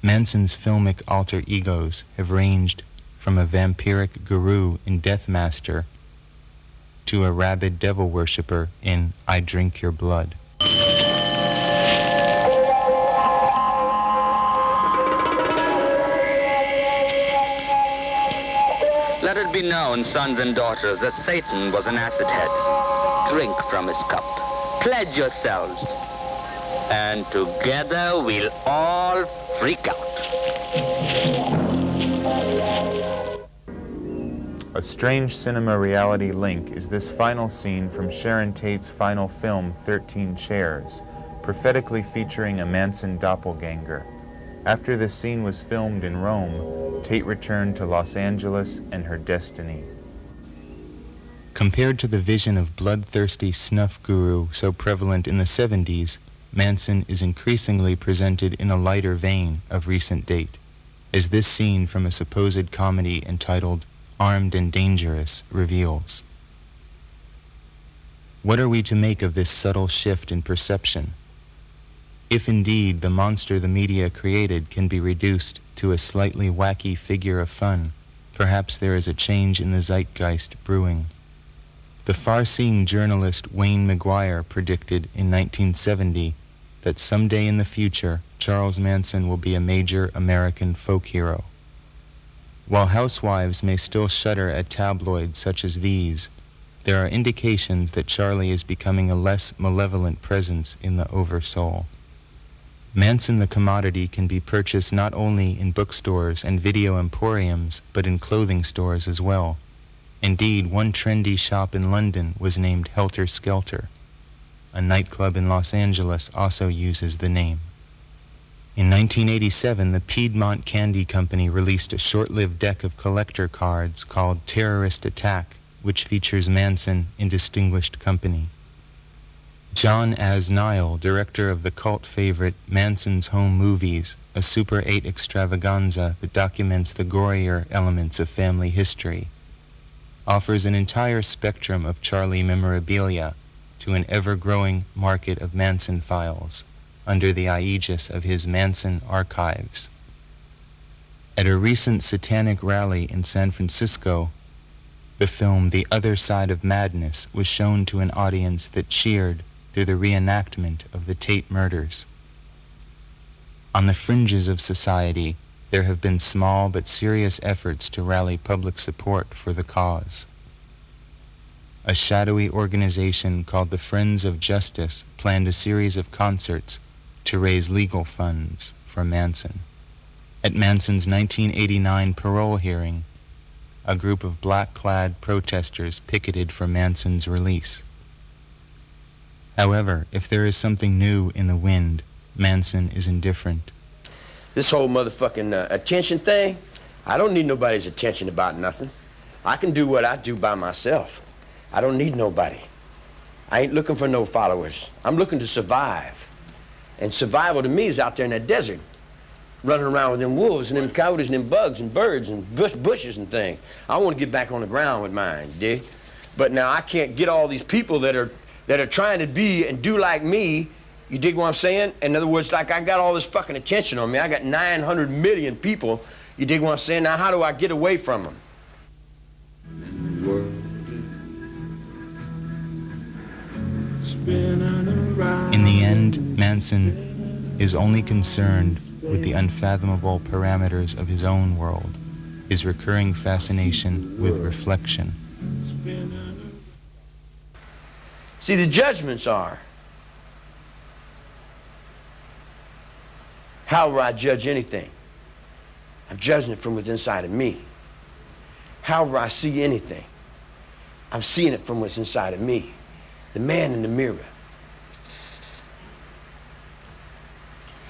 Manson's filmic alter egos have ranged from a vampiric guru in Death Master to a rabid devil worshipper in I Drink Your Blood. Let it be known, sons and daughters, that Satan was an acid head. Drink from his cup. Pledge yourselves. And together we'll all freak out. A strange cinema reality link is this final scene from Sharon Tate's final film, 13 Chairs, prophetically featuring a Manson doppelganger. After this scene was filmed in Rome, Tate returned to Los Angeles and her destiny. Compared to the vision of bloodthirsty snuff guru so prevalent in the 70s, Manson is increasingly presented in a lighter vein of recent date, as this scene from a supposed comedy entitled Armed and Dangerous reveals. What are we to make of this subtle shift in perception? If indeed the monster the media created can be reduced to a slightly wacky figure of fun, perhaps there is a change in the zeitgeist brewing. The far-seeing journalist Wayne McGuire predicted in 1970 that someday in the future, Charles Manson will be a major American folk hero. While housewives may still shudder at tabloids such as these, there are indications that Charlie is becoming a less malevolent presence in the oversoul. Manson the commodity can be purchased not only in bookstores and video emporiums, but in clothing stores as well. Indeed, one trendy shop in London was named Helter Skelter. A nightclub in Los Angeles also uses the name. In 1987, the Piedmont Candy Company released a short-lived deck of collector cards called Terrorist Attack, which features Manson in distinguished company. John Asnile, director of the cult favorite Manson's Home Movies, a Super 8 extravaganza that documents the gorier elements of family history, offers an entire spectrum of Charlie memorabilia to an ever-growing market of Manson files under the aegis of his Manson Archives. At a recent satanic rally in San Francisco, the film The Other Side of Madness was shown to an audience that cheered through the reenactment of the Tate murders. On the fringes of society, there have been small but serious efforts to rally public support for the cause. A shadowy organization called the Friends of Justice planned a series of concerts to raise legal funds for Manson. At Manson's 1989 parole hearing, a group of black-clad protesters picketed for Manson's release. However, if there is something new in the wind, Manson is indifferent. This whole motherfucking attention thing, I don't need nobody's attention about nothing. I can do what I do by myself. I don't need nobody. I ain't looking for no followers. I'm looking to survive. And survival to me is out there in that desert, running around with them wolves and them coyotes and them bugs and birds and bushes and things. I want to get back on the ground with mine, dig? But now I can't get all these people that are trying to be and do like me. You dig what I'm saying? In other words, like I got all this fucking attention on me. I got 900 million people. You dig what I'm saying? Now how do I get away from them? In the end, Manson is only concerned with the unfathomable parameters of his own world, his recurring fascination with reflection. See, the judgments are, how will I judge anything? I'm judging it from what's inside of me. However I see anything, I'm seeing it from what's inside of me. The man in the mirror.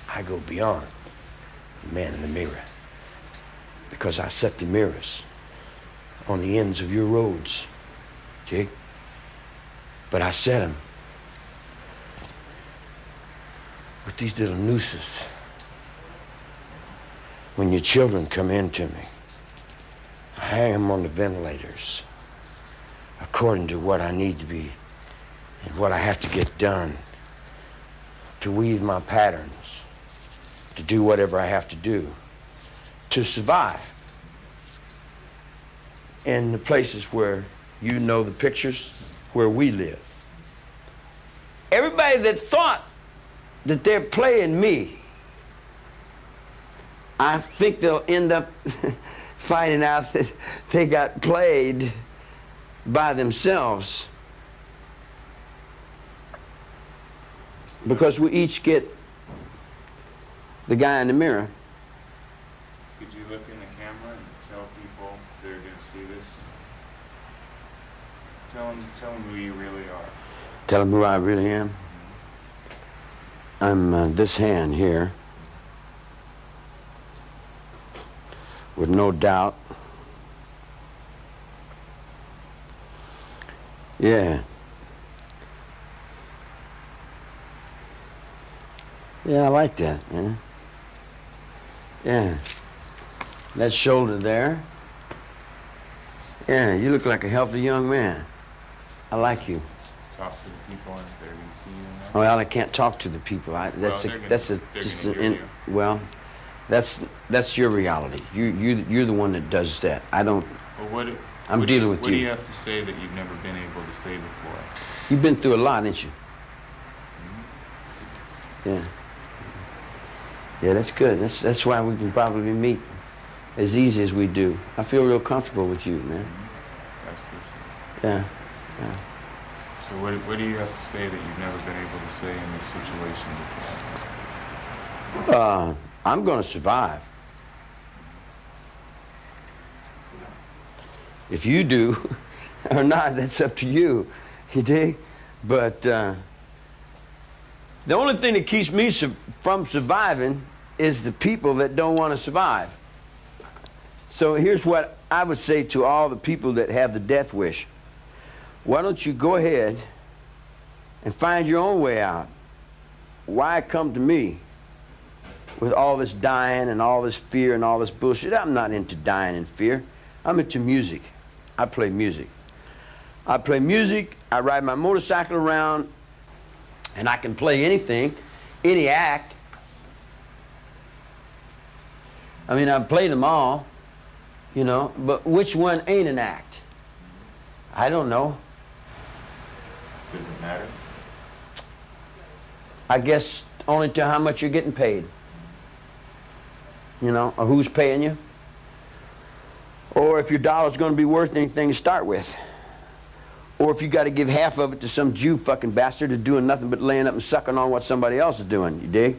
I go beyond the man in the mirror because I set the mirrors on the ends of your roads, Jake. But I set them with these little nooses. When your children come in to me, I hang them on the ventilators according to what I need to be and what I have to get done to weave my patterns, to do whatever I have to do, to survive in the places where you know the pictures where we live. Everybody that thought that they're playing me, I think they'll end up finding out that they got played by themselves, because we each get the guy in the mirror. Could you look in the camera and tell people they're going to see this? Tell them who you really are. Tell them who I really am. I'm this hand here, with no doubt. Yeah. Yeah, I like that, man. Yeah. That shoulder there. Yeah, you look like a healthy young man. I like you. Talk to the people if they're going to see you now. Well, I can't talk to the people. That's your reality. You're the one that does that. I don't. Well, I'm dealing with you. What do you have to say that you've never been able to say before? You've been through a lot, ain't you? Yeah. Yeah, that's good. That's why we can probably meet as easy as we do. I feel real comfortable with you, man. That's good. Yeah. Yeah. So what do you have to say that you've never been able to say in this situation? I'm going to survive. If you do or not, that's up to you. You dig? But the only thing that keeps me from surviving is the people that don't want to survive. So here's what I would say to all the people that have the death wish. Why don't you go ahead and find your own way out? Why come to me with all this dying and all this fear and all this bullshit? I'm not into dying and fear. I'm into music. I play music. I play music, I ride my motorcycle around, and I can play anything, any act. I mean, I've played them all, you know, but which one ain't an act? I don't know. Does it matter? I guess only to how much you're getting paid. You know, or who's paying you. Or if your dollar's going to be worth anything to start with. Or if you got to give half of it to some Jew fucking bastard who's doing nothing but laying up and sucking on what somebody else is doing, you dig?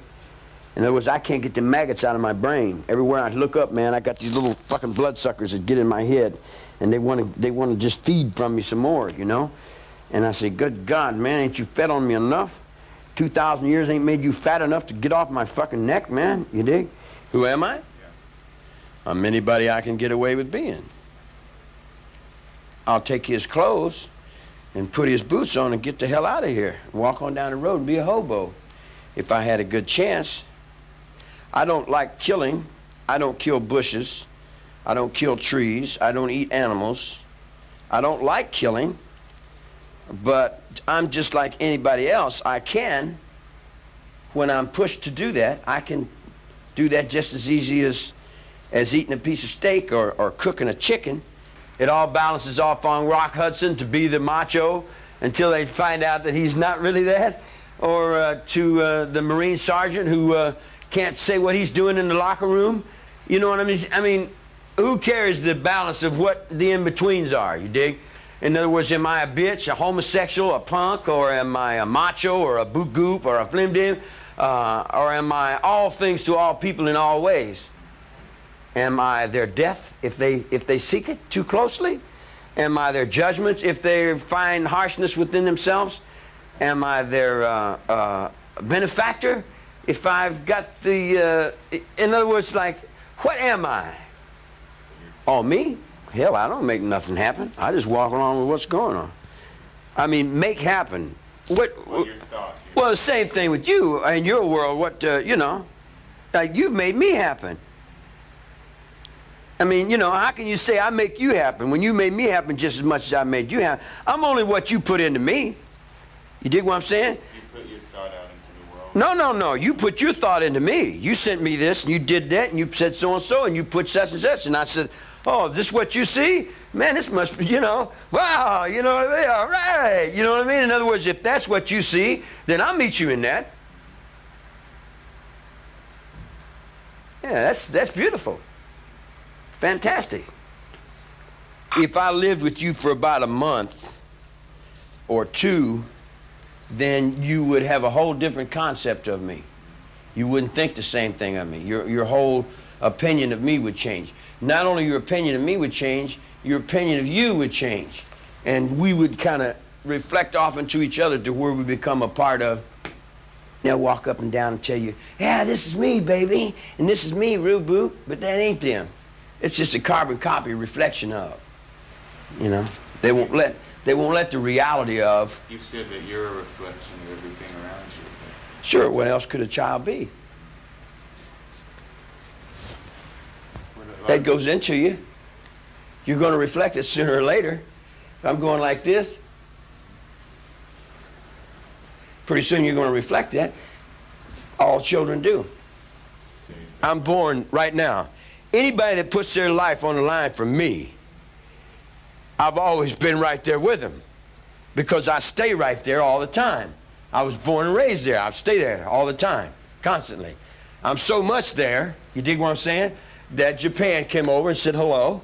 In other words, I can't get the maggots out of my brain. Everywhere I look up, man, I got these little fucking bloodsuckers that get in my head, and they want to just feed from me some more, you know? And I say, good God, man, ain't you fed on me enough? 2,000 years ain't made you fat enough to get off my fucking neck, man, you dig? Who am I? I'm anybody I can get away with being. I'll take his clothes and put his boots on and get the hell out of here and walk on down the road and be a hobo if I had a good chance. I don't like killing. I don't kill bushes. I don't kill trees. I don't eat animals. I don't like killing, but I'm just like anybody else. I can, when I'm pushed to do that, I can do that just as easy as eating a piece of steak or cooking a chicken. It all balances off on Rock Hudson to be the macho until they find out that he's not really that, or to the Marine sergeant who can't say what he's doing in the locker room. You know what I mean? I mean, who cares the balance of what the in-betweens are, you dig? In other words, am I a bitch, a homosexual, a punk, or am I a macho, or a boot goop, or a flim dim, or am I all things to all people in all ways? Am I their death if they seek it too closely? Am I their judgments if they find harshness within themselves? Am I their benefactor if I've got the, in other words, like, what am I? Oh, me? Hell, I don't make nothing happen. I just walk along with what's going on. I mean, make happen. What your thought? Well, the same thing with you in your world. What, you know, like you've made me happen. I mean, you know, how can you say I make you happen when you made me happen just as much as I made you happen? I'm only what you put into me. You dig what I'm saying? You put your thought out into the world. No, no, no. You put your thought into me. You sent me this, and you did that, and you said so and so, and you put such and such, and I said, oh, this is what you see? Man, this must be, you know, wow, you know what I mean? All right. You know what I mean? In other words, if that's what you see, then I'll meet you in that. Yeah, that's beautiful. Fantastic. If I lived with you for about a month or two, then you would have a whole different concept of me. You wouldn't think the same thing of me. Your whole opinion of me would change. Not only your opinion of me would change, your opinion of you would change. and we would kind of reflect off into each other to where we become a part of. They'll walk up and down and tell you, yeah, this is me, baby, and this is me, real boo, but that ain't them. It's just a carbon copy reflection of. You know, they won't let the reality of. You said that you're a reflection of everything around you. Sure, what else could a child be? That goes into you. You're going to reflect it sooner or later. If I'm going like this, pretty soon you're going to reflect that. All children do. I'm born right now. Anybody that puts their life on the line for me, I've always been right there with them because I stay right there all the time. I was born and raised there. I stay there all the time, constantly. I'm so much there, you dig what I'm saying, that Japan came over and said hello.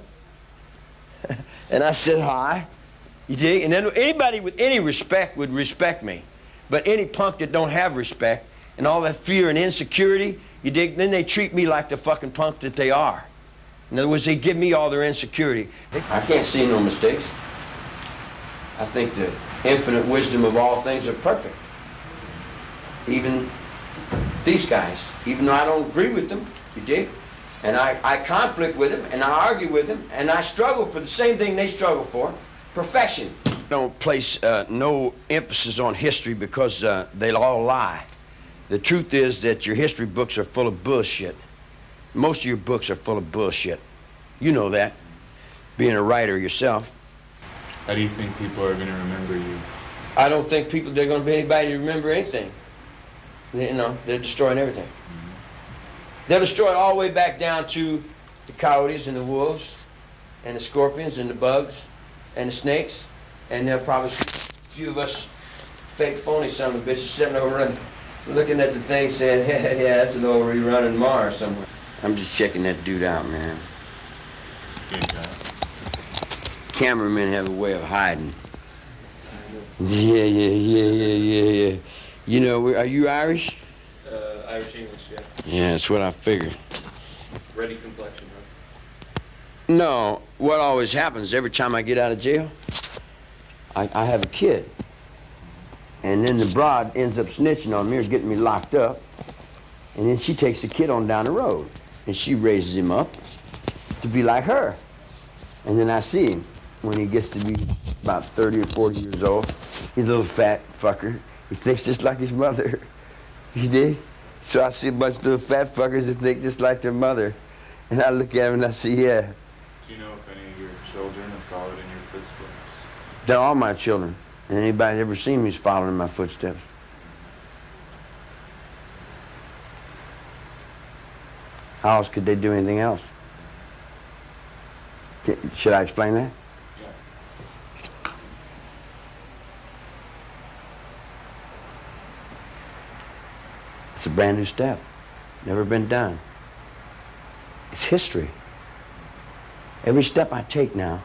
And I said hi. You dig? And then anybody with any respect would respect me. But any punk that don't have respect and all that fear and insecurity, you dig? Then they treat me like the fucking punk that they are. In other words, they give me all their insecurity. I can't see no mistakes. I think the infinite wisdom of all things are perfect. Even these guys, even though I don't agree with them, you dig? And I conflict with them, and I argue with them, and I struggle for the same thing they struggle for, perfection. Don't place no emphasis on history because they'll all lie. The truth is that your history books are full of bullshit. Most of your books are full of bullshit. You know that, being a writer yourself. How do you think people are going to remember you? I don't think they're going to be anybody to remember anything. You know, they're destroying everything. They'll destroy it all the way back down to the coyotes and the wolves and the scorpions and the bugs and the snakes, and they'll probably see a few of us fake phony son of a bitches sitting over and looking at the thing saying, yeah, that's an old rerun in Mars somewhere. I'm just checking that dude out, man. Cameramen have a way of hiding. Yeah. You know, are you Irish? Irish English, yeah. Yeah, that's what I figured. Ready complexion, huh? No, what always happens every time I get out of jail, I have a kid. And then the broad ends up snitching on me or getting me locked up. And then she takes the kid on down the road. And she raises him up to be like her. And then I see him when he gets to be about 30 or 40 years old. He's a little fat fucker. He thinks just like his mother. You dig? So I see a bunch of little fat fuckers that think just like their mother. And I look at him and I say, yeah. Do you know if any of your children have followed in your footsteps? They're all my children. And anybody that ever seen me is following in my footsteps. How else could they do anything else? Should I explain that? Yeah. It's a brand new step. Never been done. It's history. Every step I take now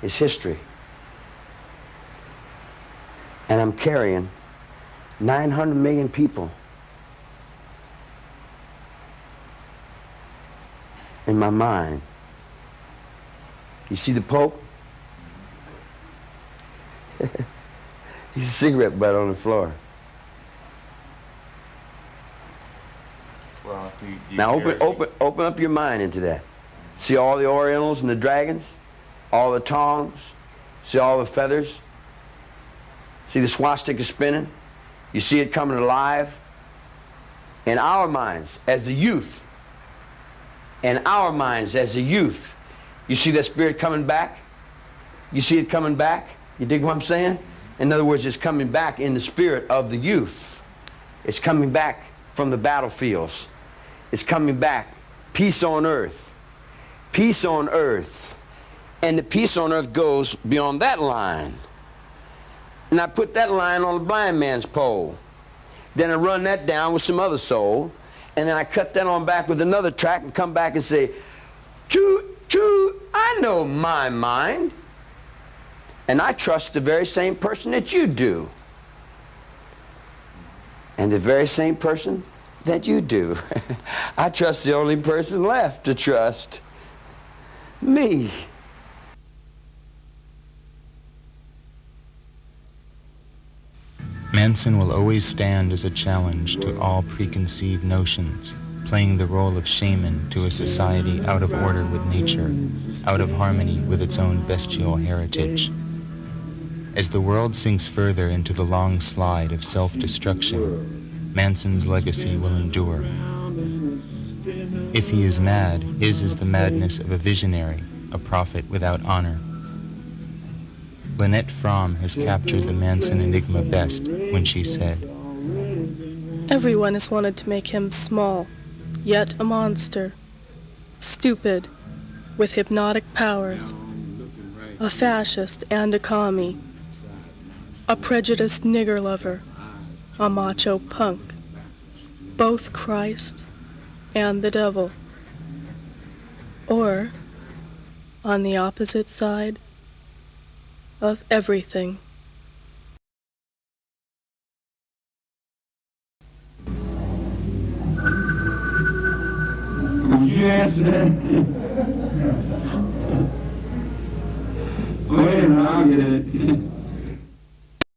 is history. And I'm carrying 900 million people in my mind. You see the Pope? He's a cigarette butt on the floor. Well, you Now open up your mind into that. See all the Orientals and the dragons? All the tongs? See all the feathers? See the swastika spinning? You see it coming alive? In our minds as a youth, in our minds as a youth, you see that spirit coming back? You see it coming back? You dig what I'm saying? In other words, it's coming back in the spirit of the youth. It's coming back from the battlefields. It's coming back. Peace on earth. Peace on earth. And the peace on earth goes beyond that line. And I put that line on the blind man's pole. Then I run that down with some other soul. And then I cut that on back with another track and come back and say, choo, choo, I know my mind. And I trust the very same person that you do. And the very same person that you do. I trust the only person left to trust. Me. Manson will always stand as a challenge to all preconceived notions, playing the role of shaman to a society out of order with nature, out of harmony with its own bestial heritage. As the world sinks further into the long slide of self-destruction, Manson's legacy will endure. If he is mad, his is the madness of a visionary, a prophet without honor. Lynette Fromm has captured the Manson enigma best when she said, Everyone has wanted to make him small, yet a monster, stupid, with hypnotic powers, a fascist and a commie, a prejudiced nigger lover, a macho punk, both Christ and the devil. Or, on the opposite side, of everything. Yes. Wait, I'll get it.